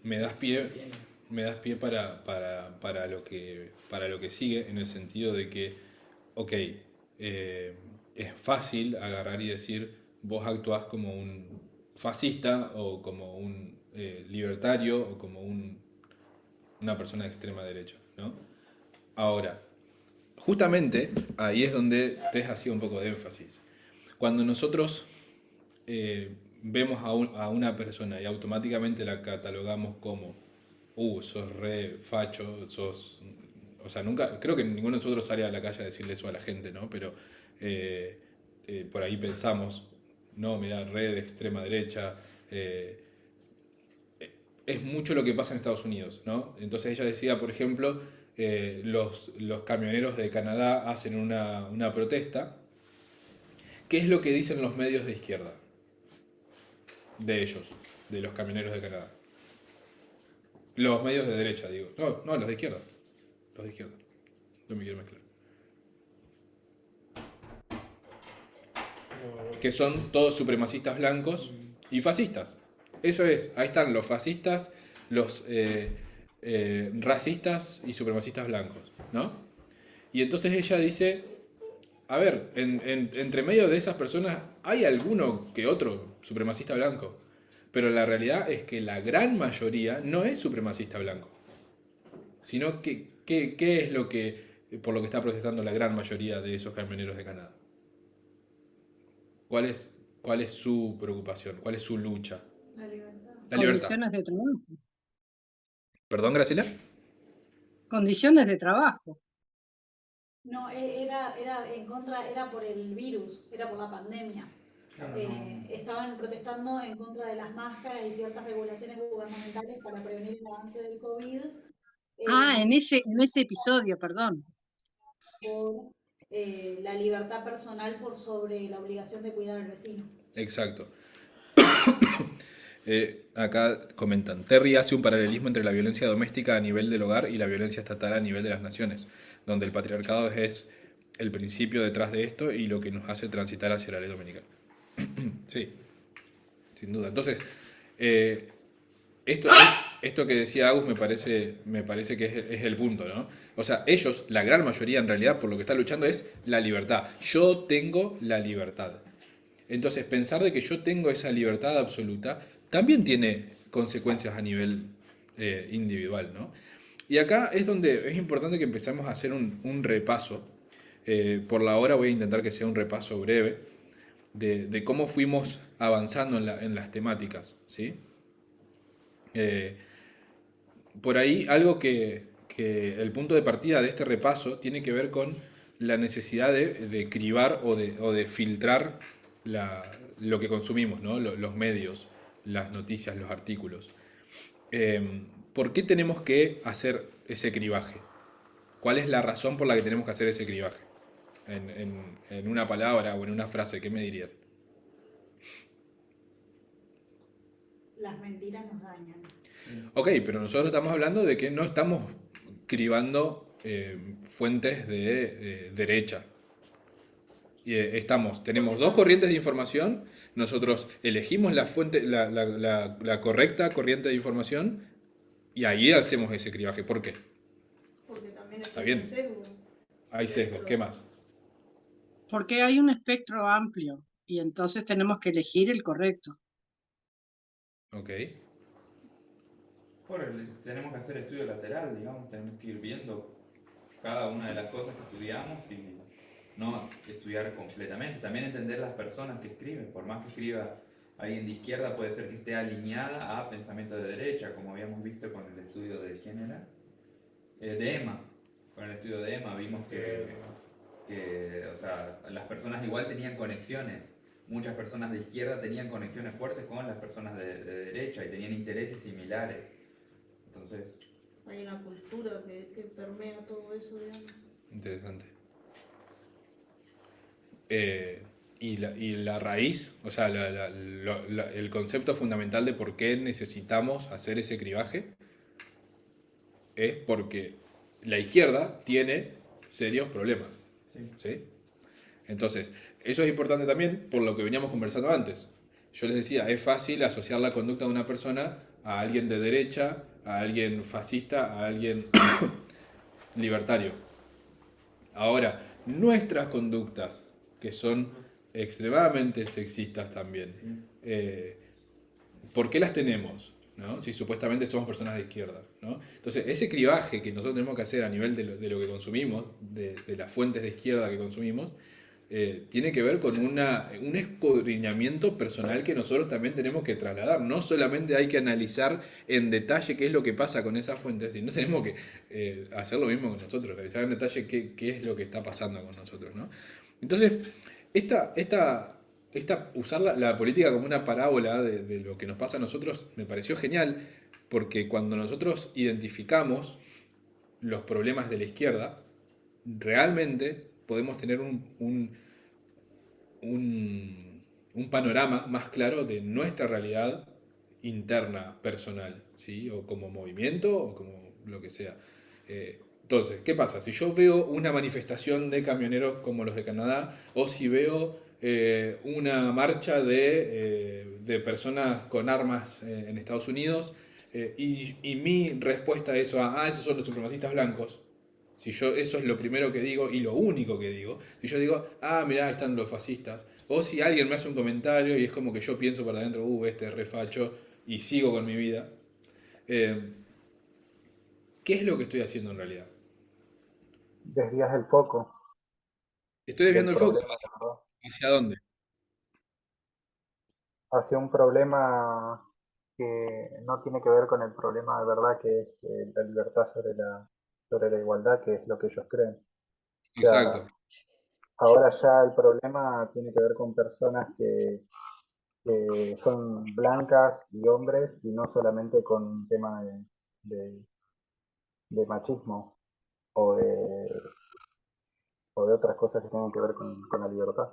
Me das pie para lo que sigue, en el sentido de que, ok, es fácil agarrar y decir, vos actuás como un fascista o como un libertario o como una persona de extrema derecha, ¿no? Ahora, justamente ahí es donde te hacía un poco de énfasis. Cuando nosotros vemos a una persona y automáticamente la catalogamos como, sos re facho, sos... O sea, nunca, creo que ninguno de nosotros sale a la calle a decirle eso a la gente, ¿no? Pero por ahí pensamos, no, mirá, re de extrema derecha. Es mucho lo que pasa en Estados Unidos, ¿no? Entonces ella decía, por ejemplo, los camioneros de Canadá hacen una protesta. ¿Qué es lo que dicen los medios de izquierda? De ellos, de los camioneros de Canadá. Los medios de derecha, digo. No, los de izquierda. Los de izquierda. No me quiero mezclar. Que son todos supremacistas blancos y fascistas. Eso es, ahí están los fascistas, los racistas y supremacistas blancos, ¿no? Y entonces ella dice, a ver, entre medio de esas personas hay alguno que otro supremacista blanco, pero la realidad es que la gran mayoría no es supremacista blanco, sino que ¿qué es por lo que está protestando la gran mayoría de esos camioneros de Canadá? ¿Cuál es su preocupación? ¿Cuál es su lucha? La libertad. La libertad. Condiciones de trabajo. ¿Perdón, Graciela? Condiciones de trabajo. No, era en contra, era por el virus, era por la pandemia. Claro, Estaban protestando en contra de las máscaras y ciertas regulaciones gubernamentales para prevenir el avance del COVID. En ese episodio, perdón. Por la libertad personal por sobre la obligación de cuidar al vecino. Exacto. Acá comentan, Terry hace un paralelismo entre la violencia doméstica a nivel del hogar y la violencia estatal a nivel de las naciones, donde el patriarcado es el principio detrás de esto y lo que nos hace transitar hacia la ley dominical. Sí, sin duda. Entonces, esto que decía Agus me parece que es el punto, ¿no? O sea, ellos, la gran mayoría en realidad, por lo que están luchando es la libertad. Yo tengo la libertad. Entonces, pensar de que yo tengo esa libertad absoluta también tiene consecuencias a nivel individual, ¿no? Y acá es donde es importante que empecemos a hacer un repaso. Por la hora voy a intentar que sea un repaso breve de cómo fuimos avanzando en las temáticas, ¿sí? Por ahí algo que el punto de partida de este repaso tiene que ver con la necesidad de cribar o de filtrar lo que consumimos, ¿no? Los medios, las noticias, los artículos. ¿Por qué tenemos que hacer ese cribaje? ¿Cuál es la razón por la que tenemos que hacer ese cribaje? En una palabra o en una frase, ¿qué me dirían? Las mentiras nos dañan. Ok, pero nosotros estamos hablando de que no estamos cribando fuentes de derecha. Y tenemos dos corrientes de información, nosotros elegimos la fuente, la correcta corriente de información y ahí hacemos ese cribaje. ¿Por qué? Porque también Está existe bien, un sesgo. hay sesgos. ¿Qué más? Porque hay un espectro amplio y entonces tenemos que elegir el correcto. Ok. Tenemos que hacer estudio lateral, digamos, tenemos que ir viendo cada una de las cosas que estudiamos y no estudiar completamente. También entender las personas que escriben, por más que escriba alguien de izquierda, puede ser que esté alineada a pensamiento de derecha, como habíamos visto con el estudio de quién era, de Emma. Con el estudio de Emma vimos que o sea, las personas igual tenían conexiones. Muchas personas de izquierda tenían conexiones fuertes con las personas de derecha y tenían intereses similares. Entonces, Hay una cultura que permea todo eso, digamos. Interesante. Y la raíz, o sea, el concepto fundamental de por qué necesitamos hacer ese cribaje es porque la izquierda tiene serios problemas. sí. ¿Sí? Entonces, eso es importante también por lo que veníamos conversando antes. Yo les decía, es fácil asociar la conducta de una persona a alguien de derecha, a alguien fascista, a alguien libertario. Ahora, nuestras conductas, que son extremadamente sexistas también, ¿por qué las tenemos? ¿No? Si supuestamente somos personas de izquierda, ¿no? Entonces, ese cribaje que nosotros tenemos que hacer a nivel de lo que consumimos, de las fuentes de izquierda que consumimos, tiene que ver con un escudriñamiento personal que nosotros también tenemos que trasladar. No solamente hay que analizar en detalle qué es lo que pasa con esas fuentes, sino tenemos que hacer lo mismo con nosotros, realizar en detalle qué es lo que está pasando con nosotros, ¿no? Entonces, usar la política como una parábola de lo que nos pasa a nosotros me pareció genial, porque cuando nosotros identificamos los problemas de la izquierda, realmente podemos tener un panorama más claro de nuestra realidad interna, personal, ¿sí? O como movimiento, o como lo que sea. Entonces, ¿qué pasa? Si yo veo una manifestación de camioneros como los de Canadá, o si veo una marcha de personas con armas en Estados Unidos, y mi respuesta a eso, esos son los supremacistas blancos, si yo eso es lo primero que digo y lo único que digo, si yo digo, mirá, ahí están los fascistas, o si alguien me hace un comentario y es como que yo pienso para adentro, este es refacho, y sigo con mi vida, eh, ¿qué es lo que estoy haciendo en realidad? Desvías el foco Estoy del desviando el foco. problema, ¿verdad? ¿Hacia dónde? Hacia un problema que no tiene que ver con el problema de verdad que es la libertad sobre la igualdad, que es lo que ellos creen. O Exacto. sea, ahora ya el problema tiene que ver con personas que son blancas y hombres y no solamente con un tema de, de machismo o o de otras cosas que tienen que ver con la libertad.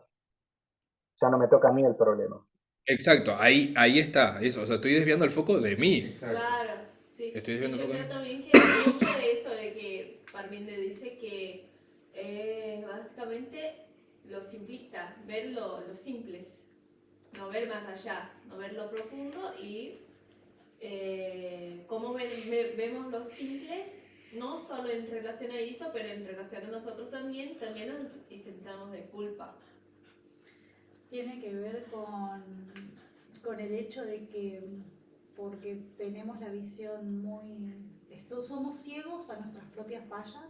Ya no me toca a mí el problema. Exacto, ahí está, eso, o sea, estoy desviando el foco de mí. Exacto. Claro, sí. Estoy Y desviando el yo foco de creo mí. también que hay mucho de eso, de que Parminde dice que básicamente lo simplista, ver lo simples, no ver más allá, no ver lo profundo y cómo vemos los simples, no solo en relación a eso, pero en relación a nosotros también y sentamos de culpa. Tiene que ver con el hecho de que, porque tenemos la visión somos ciegos a nuestras propias fallas,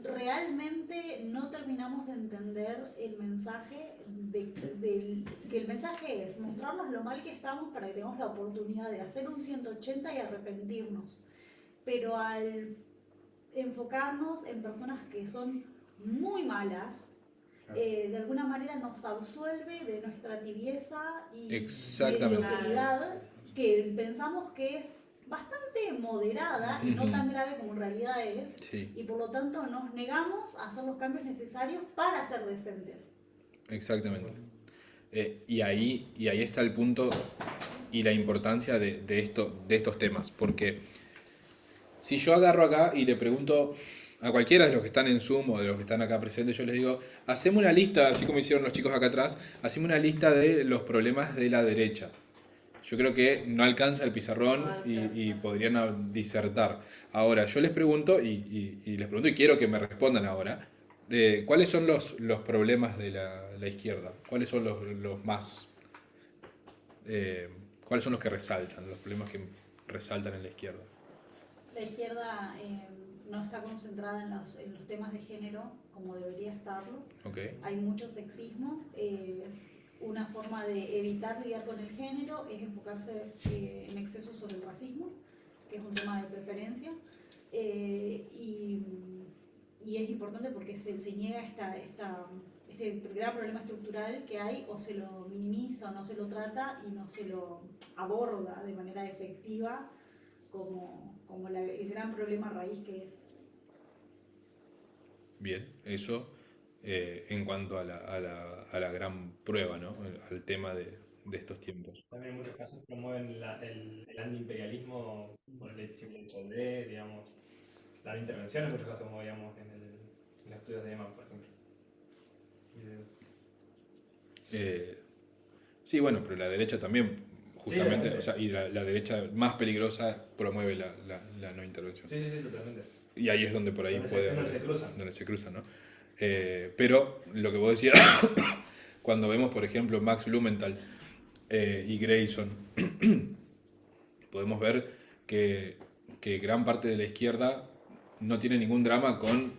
realmente no terminamos de entender el mensaje, que el mensaje es mostrarnos lo mal que estamos para que tengamos la oportunidad de hacer un 180 y arrepentirnos. Pero al enfocarnos en personas que son muy malas, de alguna manera nos absuelve de nuestra tibieza y Exactamente. mediocridad, que pensamos que es bastante moderada y no tan grave como en realidad es, Sí, y por lo tanto nos negamos a hacer los cambios necesarios para ser decentes. exactamente. Y ahí está el punto y la importancia de estos temas, porque si yo agarro acá y le pregunto a cualquiera de los que están en Zoom o de los que están acá presentes, yo les digo, hacemos una lista, así como hicieron los chicos acá atrás, hacemos una lista de los problemas de la derecha. Yo creo que no alcanza el pizarrón y podrían disertar. Ahora, yo les pregunto y les pregunto y quiero que me respondan ahora, de cuáles son los problemas de la izquierda, cuáles son los más, cuáles son los que resaltan, los problemas que resaltan en la izquierda. La izquierda no está concentrada en los temas de género como debería estarlo. Okay. Hay mucho sexismo. Es una forma de evitar lidiar con el género, es enfocarse en exceso sobre el racismo, que es un tema de preferencia. Y es importante porque se niega este gran problema estructural que hay, o se lo minimiza o no se lo trata y no se lo aborda de manera efectiva como el gran problema raíz que es. Bien, eso en cuanto a la gran prueba, ¿no? Al tema de estos tiempos. También en muchos casos promueven el antiimperialismo por el simple hecho de, digamos, la intervención en muchos casos, como veíamos en los estudios de EMA, por ejemplo. Sí, bueno, pero la derecha también, justamente, totalmente. o sea, y la derecha más peligrosa promueve la no intervención. Sí, totalmente. Y ahí es donde por ahí puede donde haber, se cruzan. donde se cruzan, ¿no? Pero lo que vos decías, cuando vemos, por ejemplo, Max Blumenthal y Grayson, podemos ver que gran parte de la izquierda no tiene ningún drama con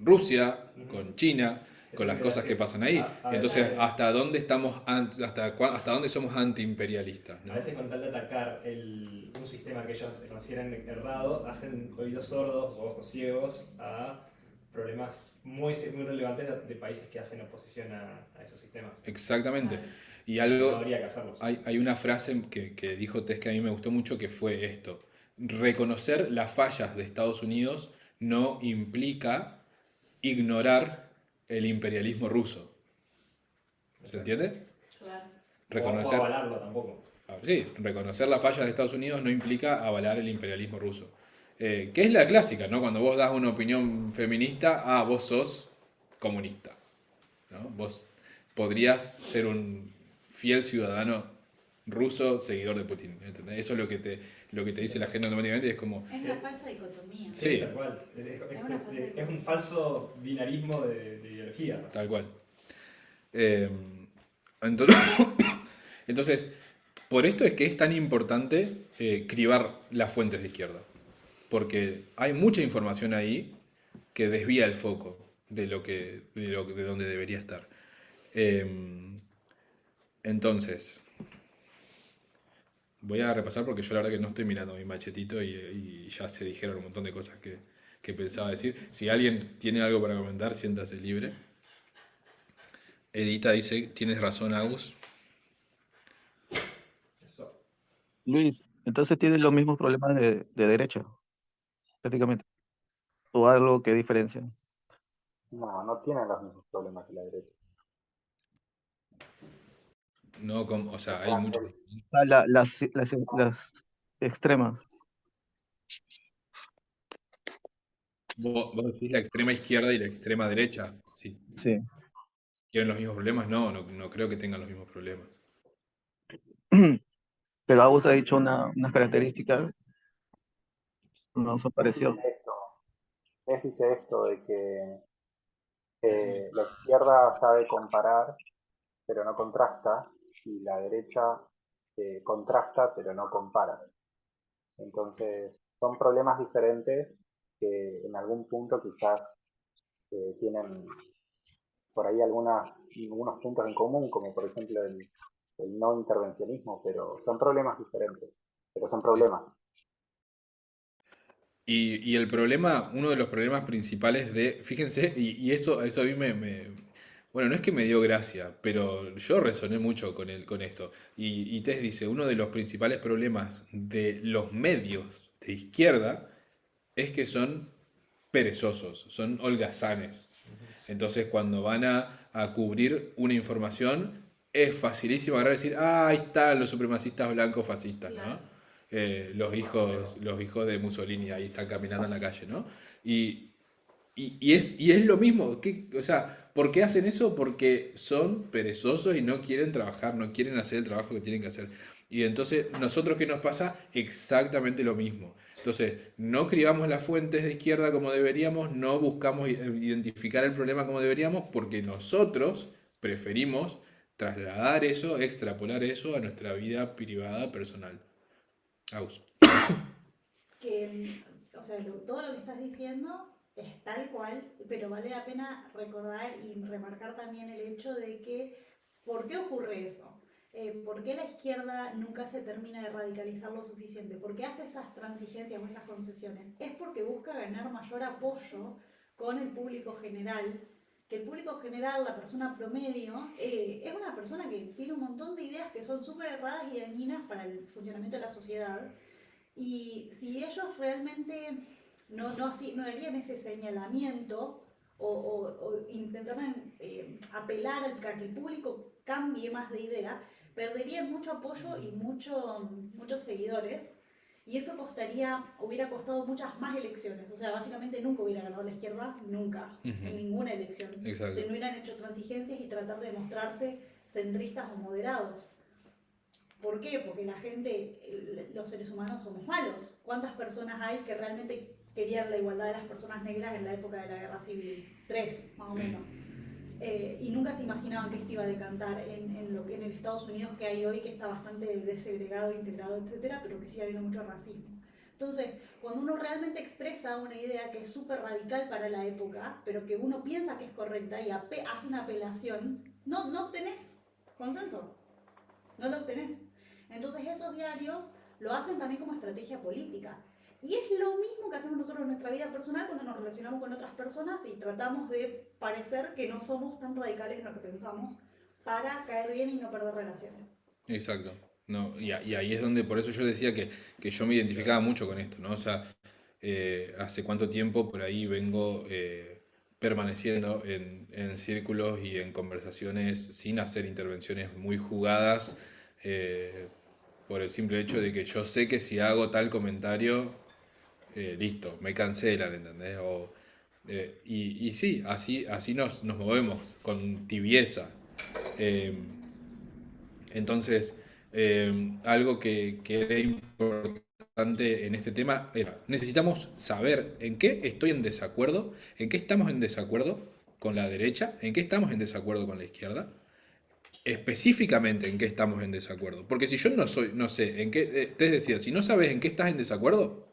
Rusia, con China, con las cosas que pasan ahí. Entonces, ¿hasta dónde hasta dónde somos antiimperialistas? ¿No? A veces con tal de atacar un sistema que ellos consideran errado, hacen oídos sordos o ojos ciegos a problemas muy relevantes de países que hacen oposición a esos sistemas. Exactamente. Y no habría que hacerlos. Hay una frase que dijo Tess que a mí me gustó mucho, que fue esto: reconocer las fallas de Estados Unidos no implica ignorar el imperialismo ruso. ¿Se entiende? Claro. Reconocer, o avalarlo tampoco. Sí, reconocer las fallas de Estados Unidos no implica avalar el imperialismo ruso. Que es la clásica, ¿no? Cuando vos das una opinión feminista, vos sos comunista, ¿no? Vos podrías ser un fiel ciudadano ruso seguidor de Putin, ¿entendés? Eso es lo que te dice la gente automáticamente y es como... Es una falsa dicotomía. Sí. Tal cual. Es un falso binarismo de ideología. ¿No? Tal cual. Entonces, por esto es que es tan importante cribar las fuentes de izquierda. Porque hay mucha información ahí que desvía el foco de donde debería estar. Entonces, voy a repasar porque yo la verdad que no estoy mirando mi machetito y ya se dijeron un montón de cosas que pensaba decir. Si alguien tiene algo para comentar, siéntase libre. Edita dice, tienes razón, Agus. Luis, entonces tienes los mismos problemas de derecha, prácticamente. ¿O algo que diferencia? No tienen los mismos problemas que la derecha. No, o sea, hay muchos. Las extremas. ¿Vos decís la extrema izquierda y la extrema derecha? Sí. ¿Tienen los mismos problemas? No creo que tengan los mismos problemas. Pero Agus ha dicho unas características, no se pareció. Dice esto de que la izquierda sabe comparar, pero no contrasta, y la derecha contrasta, pero no compara. Entonces, son problemas diferentes que en algún punto quizás tienen por ahí algunos puntos en común, como por ejemplo el no intervencionismo, pero son problemas diferentes, pero son problemas. Y el problema, uno de los problemas principales fíjense, y eso a mí Bueno, no es que me dio gracia, pero yo resoné mucho con esto. Y Tess dice, uno de los principales problemas de los medios de izquierda es que son perezosos, son holgazanes. Entonces, cuando van a cubrir una información, es facilísimo agarrar y decir, ah, ahí están los supremacistas blancos fascistas, ¿no? Claro. Los hijos de Mussolini ahí están caminando en la calle, ¿no? Y, y es lo mismo, o sea, ¿por qué hacen eso? Porque son perezosos y no quieren trabajar, no quieren hacer el trabajo que tienen que hacer. Y entonces, ¿nosotros qué nos pasa? Exactamente lo mismo. Entonces, no cribamos las fuentes de izquierda como deberíamos, no buscamos identificar el problema como deberíamos, porque nosotros preferimos trasladar eso, extrapolar eso a nuestra vida privada, personal. Aus. Que, o sea, todo lo que estás diciendo es tal cual, pero vale la pena recordar y remarcar también el hecho de que, ¿por qué ocurre eso? ¿Por qué la izquierda nunca se termina de radicalizar lo suficiente? ¿Por qué hace esas transigencias o esas concesiones? Es porque busca ganar mayor apoyo con el público general, que el público general, la persona promedio, es una persona que tiene un montón de ideas que son súper erradas y dañinas para el funcionamiento de la sociedad. Y si ellos realmente no harían ese señalamiento o intentaran apelar a que el público cambie más de idea, perderían mucho apoyo y muchos seguidores. Y eso hubiera costado muchas más elecciones. O sea, básicamente nunca hubiera ganado la izquierda, nunca, en Ujú. ninguna elección. Exacto. Si no hubieran hecho transigencias y tratar de mostrarse centristas o moderados. ¿Por qué? Porque la gente, los seres humanos somos malos. ¿Cuántas personas hay que realmente querían la igualdad de las personas negras en la época de la Guerra Civil? 3, más o Sí. menos. Y nunca se imaginaban que esto iba a decantar en el Estados Unidos que hay hoy, que está bastante desegregado, integrado, etcétera, pero que sigue habiendo mucho racismo. Entonces, cuando uno realmente expresa una idea que es súper radical para la época, pero que uno piensa que es correcta y hace una apelación, no obtenés consenso, no lo obtenés. Entonces esos diarios lo hacen también como estrategia política. Y es lo mismo que hacemos nosotros en nuestra vida personal cuando nos relacionamos con otras personas y tratamos de parecer que no somos tan radicales en lo que pensamos para caer bien y no perder relaciones. Exacto. No, y ahí es donde, por eso yo decía que yo me identificaba mucho con esto, ¿no? O sea, hace cuánto tiempo por ahí vengo permaneciendo en círculos y en conversaciones sin hacer intervenciones muy jugadas, eh, por el simple hecho de que yo sé que si hago tal comentario, listo, me cancelan, ¿entendés? Y sí, así nos movemos, con tibieza. Eh, entonces, algo que era importante en este tema era, necesitamos saber en qué estoy en desacuerdo, en qué estamos en desacuerdo con la derecha, en qué estamos en desacuerdo con la izquierda, específicamente en qué estamos en desacuerdo. Porque si yo no sé en qué, te decía, si no sabes en qué estás en desacuerdo,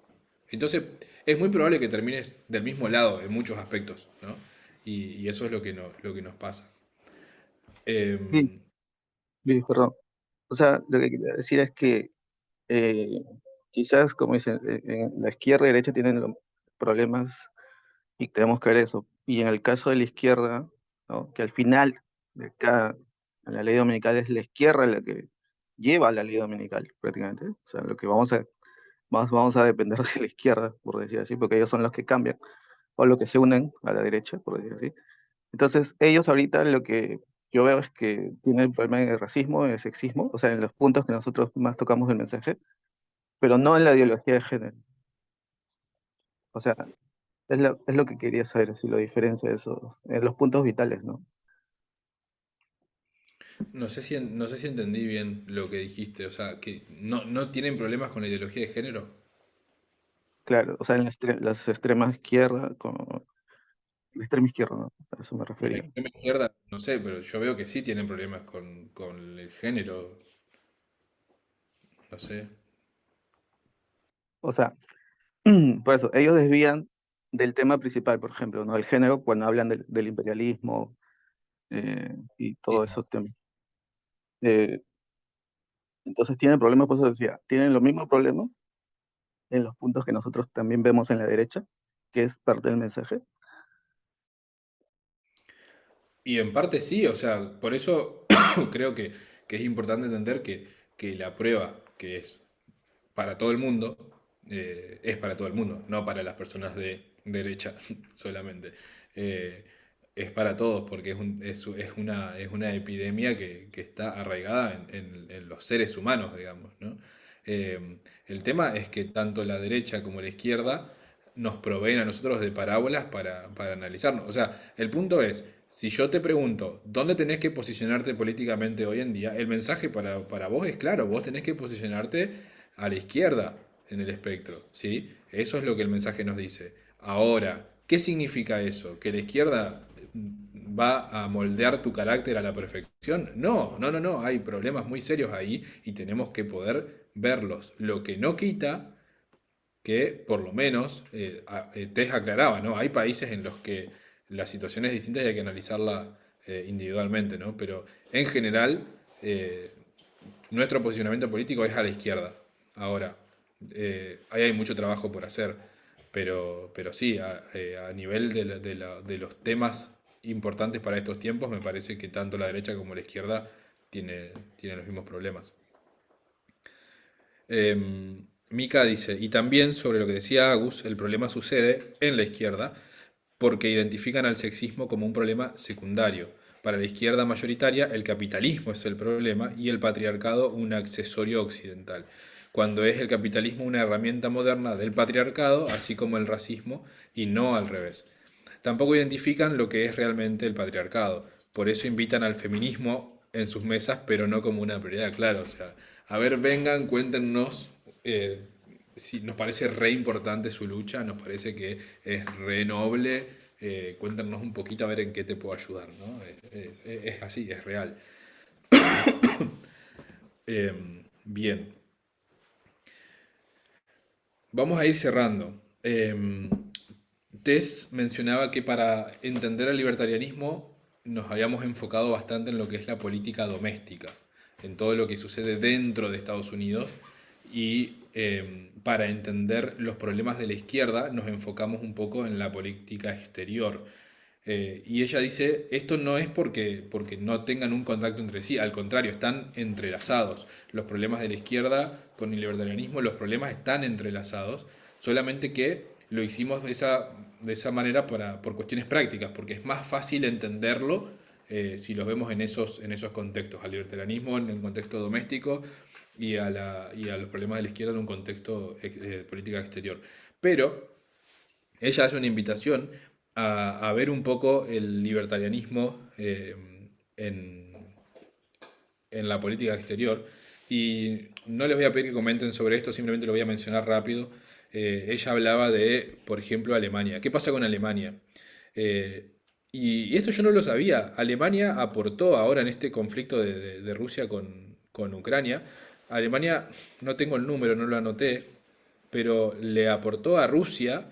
entonces es muy probable que termines del mismo lado en muchos aspectos, ¿no? Y eso es lo que nos pasa. Sí, Em, Luis, perdón. O sea, lo que quería decir es que eh, quizás, como dicen, en la izquierda y derecha tienen problemas y tenemos que ver eso. Y en el caso de la izquierda, ¿no? Que al final de cada, en la ley dominical es la izquierda la que lleva la ley dominical, prácticamente. O sea, lo que vamos a depender de la izquierda, por decir así, porque ellos son los que cambian, o los que se unen a la derecha, por decir así. Entonces, ellos ahorita lo que yo veo es que tienen problema de racismo, de sexismo, o sea, en los puntos que nosotros más tocamos del mensaje, pero no en la ideología de género. O sea, es lo que quería saber, si lo diferencia de esos, en los puntos vitales, ¿no? no sé si entendí bien lo que dijiste, o sea, que no tienen problemas con la ideología de género. Claro, o sea, en las extremas izquierda, con la extrema izquierda, ¿no? A eso me Y la refería. extrema izquierda, no sé, pero yo veo que sí tienen problemas con el género, no sé. O sea, por eso, ellos desvían del tema principal, por ejemplo, ¿no? El género, cuando hablan del imperialismo y todos esos temas. Eh, entonces tienen problemas, por eso decía, tienen los mismos problemas en los puntos que nosotros también vemos en la derecha, que es parte del mensaje. Y en parte sí, o sea, por eso creo que es importante entender que la prueba, que es para todo el mundo, es para todo el mundo, no para las personas de derecha solamente. Eh, es para todos porque es una epidemia que está arraigada en los seres humanos, digamos, ¿no? El tema es que tanto la derecha como la izquierda nos proveen a nosotros de parábolas para analizarnos. O sea, el punto es, si yo te pregunto, ¿dónde tenés que posicionarte políticamente hoy en día? El mensaje para vos es claro, vos tenés que posicionarte a la izquierda en el espectro, ¿sí? Eso es lo que el mensaje nos dice. Ahora, ¿qué significa eso? ¿Que la izquierda va a moldear tu carácter a la perfección? No, no, no, no, hay problemas muy serios ahí y tenemos que poder verlos. Lo que no quita que, por lo menos, Tess aclaraba, ¿no? Hay países en los que la situación es distinta y hay que analizarla individualmente, ¿no? Pero en general, nuestro posicionamiento político es a la izquierda. Ahora, ahí hay mucho trabajo por hacer, pero sí, a nivel de los temas importantes para estos tiempos, me parece que tanto la derecha como la izquierda tienen los mismos problemas. Mika dice, y también sobre lo que decía Agus, el problema sucede en la izquierda porque identifican al sexismo como un problema secundario. Para la izquierda mayoritaria, el capitalismo es el problema y el patriarcado un accesorio occidental, cuando es el capitalismo una herramienta moderna del patriarcado, así como el racismo, y no al revés. Tampoco identifican lo que es realmente el patriarcado, por eso invitan al feminismo en sus mesas, pero no como una prioridad, claro, o sea, a ver, vengan, cuéntenos si nos parece re importante su lucha, nos parece que es re noble, cuéntanos un poquito a ver en qué te puedo ayudar, ¿no? Es así, es real. Bien, vamos a ir cerrando. Tess mencionaba que para entender el libertarianismo nos habíamos enfocado bastante en lo que es la política doméstica, en todo lo que sucede dentro de Estados Unidos y para entender los problemas de la izquierda nos enfocamos un poco en la política exterior. Y ella dice, esto no es porque no tengan un contacto entre sí, al contrario, están entrelazados. Los problemas de la izquierda con el libertarianismo, los problemas están entrelazados, solamente que lo hicimos de esa manera por cuestiones prácticas, porque es más fácil entenderlo si los vemos en esos contextos, al libertarianismo en el contexto doméstico y a los problemas de la izquierda en un contexto de política exterior. Pero ella hace una invitación a ver un poco el libertarianismo en la política exterior. Y no les voy a pedir que comenten sobre esto, simplemente lo voy a mencionar rápido. Ella hablaba de, por ejemplo, Alemania. ¿Qué pasa con Alemania? Y esto yo no lo sabía. Alemania aportó ahora en este conflicto de Rusia con Ucrania. Alemania, no tengo el número, no lo anoté, pero le aportó a Rusia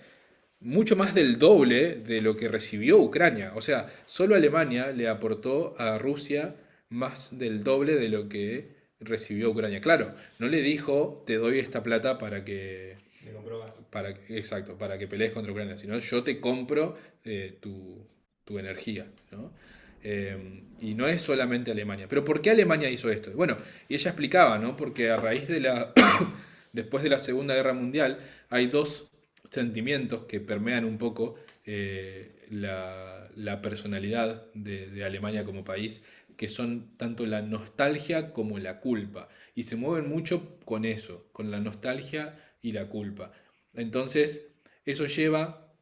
mucho más del doble de lo que recibió Ucrania. O sea, solo Alemania le aportó a Rusia más del doble de lo que recibió Ucrania. Claro, no le dijo, te doy esta plata para que... Le compró gas. Exacto, para que pelees contra Ucrania, sino yo te compro tu energía, ¿no? Y no es solamente Alemania. Pero ¿por qué Alemania hizo esto? Bueno, y ella explicaba, ¿no? Porque a raíz de después de la Segunda Guerra Mundial hay dos sentimientos que permean un poco la personalidad de Alemania como país, que son tanto la nostalgia como la culpa. Y se mueven mucho con eso, con la nostalgia y la culpa. Entonces, eso lleva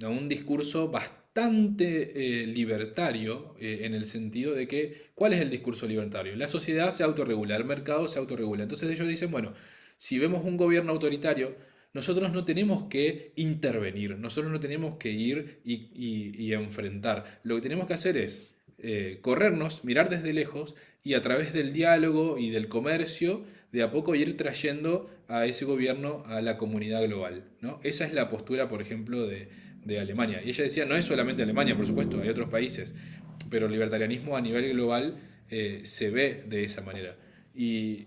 a un discurso bastante libertario en el sentido de que, ¿cuál es el discurso libertario? La sociedad se autorregula, el mercado se autorregula. Entonces ellos dicen, bueno, si vemos un gobierno autoritario, nosotros no tenemos que intervenir, nosotros no tenemos que ir y enfrentar. Lo que tenemos que hacer es corrernos, mirar desde lejos y a través del diálogo y del comercio, de a poco ir trayendo a ese gobierno a la comunidad global, ¿no? Esa es la postura, por ejemplo, de Alemania. Y ella decía, no es solamente Alemania, por supuesto, hay otros países, pero el libertarianismo a nivel global se ve de esa manera. Y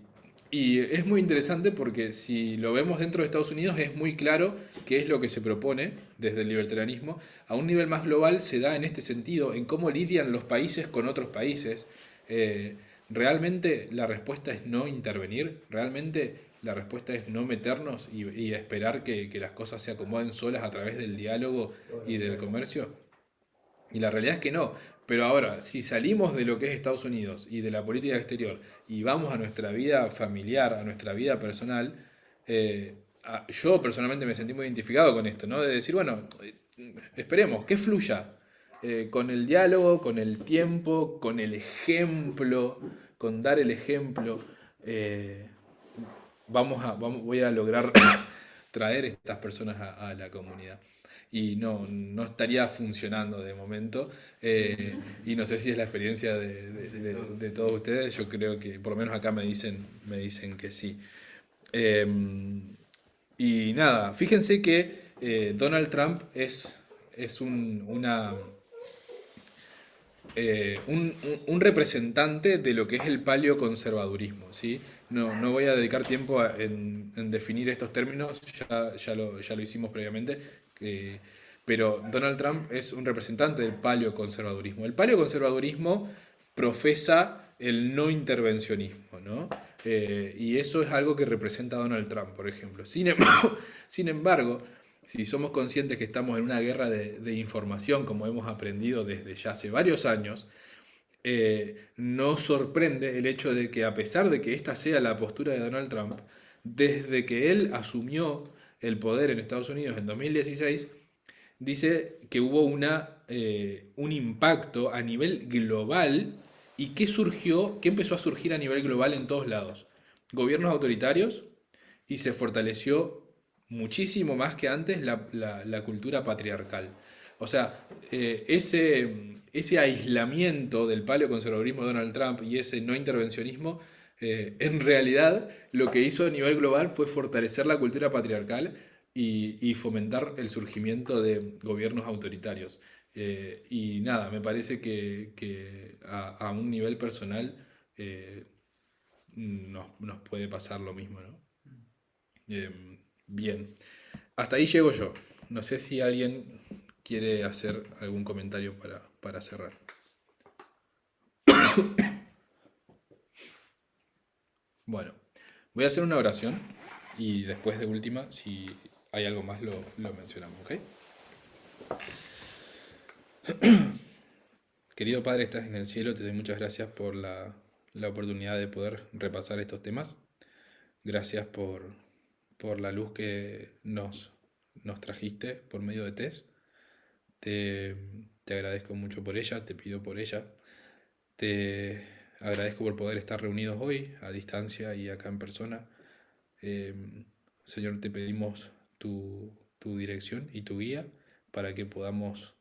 Y es muy interesante porque si lo vemos dentro de Estados Unidos es muy claro qué es lo que se propone desde el libertarianismo. A un nivel más global se da en este sentido, en cómo lidian los países con otros países. Eh, realmente la respuesta es no intervenir, realmente la respuesta es no meternos y esperar que las cosas se acomoden solas a través del diálogo y del comercio. Y la realidad es que no. Pero ahora, si salimos de lo que es Estados Unidos y de la política exterior y vamos a nuestra vida familiar, a nuestra vida personal, yo personalmente me sentí muy identificado con esto, ¿no? De decir, bueno, esperemos, que fluya. Con el diálogo, con el tiempo, con el ejemplo, con dar el ejemplo. eh, voy a lograr traer estas personas a la comunidad. Y no estaría funcionando de momento. Y no sé si es la experiencia de todos ustedes. Yo creo que por lo menos acá me dicen que sí. Eh, y nada, fíjense que Donald Trump es un representante de lo que es el paleoconservadurismo, ¿sí? No voy a dedicar tiempo en definir estos términos, ya lo hicimos previamente, pero Donald Trump es un representante del paleoconservadurismo. El paleoconservadurismo profesa el no intervencionismo, ¿no? Y eso es algo que representa Donald Trump, por ejemplo. Sin embargo, si somos conscientes que estamos en una guerra de información, como hemos aprendido desde ya hace varios años, nos sorprende el hecho de que a pesar de que esta sea la postura de Donald Trump, desde que él asumió el poder en Estados Unidos en 2016, dice que hubo un impacto a nivel global y que surgió, que empezó a surgir a nivel global en todos lados. Gobiernos autoritarios y se fortaleció muchísimo más que antes la cultura patriarcal. O sea, ese aislamiento del paleoconservadurismo de Donald Trump y ese no intervencionismo, en realidad lo que hizo a nivel global fue fortalecer la cultura patriarcal y fomentar el surgimiento de gobiernos autoritarios. Y nada, me parece que a un nivel personal nos puede pasar lo mismo, ¿no? Bien, hasta ahí llego yo. No sé si alguien quiere hacer algún comentario para cerrar. Bueno, voy a hacer una oración y después de última, si hay algo más, lo mencionamos, ¿ok? Querido Padre, estás en el cielo, te doy muchas gracias por la oportunidad de poder repasar estos temas. Gracias por la luz que nos trajiste por medio de Tess. Te agradezco mucho por ella, te pido por ella. Te agradezco por poder estar reunidos hoy, a distancia y acá en persona. Señor, te pedimos tu dirección y tu guía para que podamos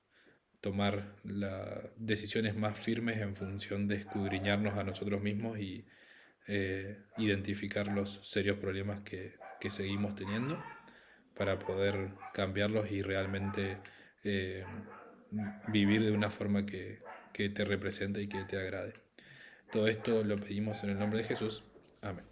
tomar las decisiones más firmes en función de escudriñarnos a nosotros mismos y identificar los serios problemas que seguimos teniendo para poder cambiarlos y realmente vivir de una forma que te represente y que te agrade. Todo esto lo pedimos en el nombre de Jesús. Amén.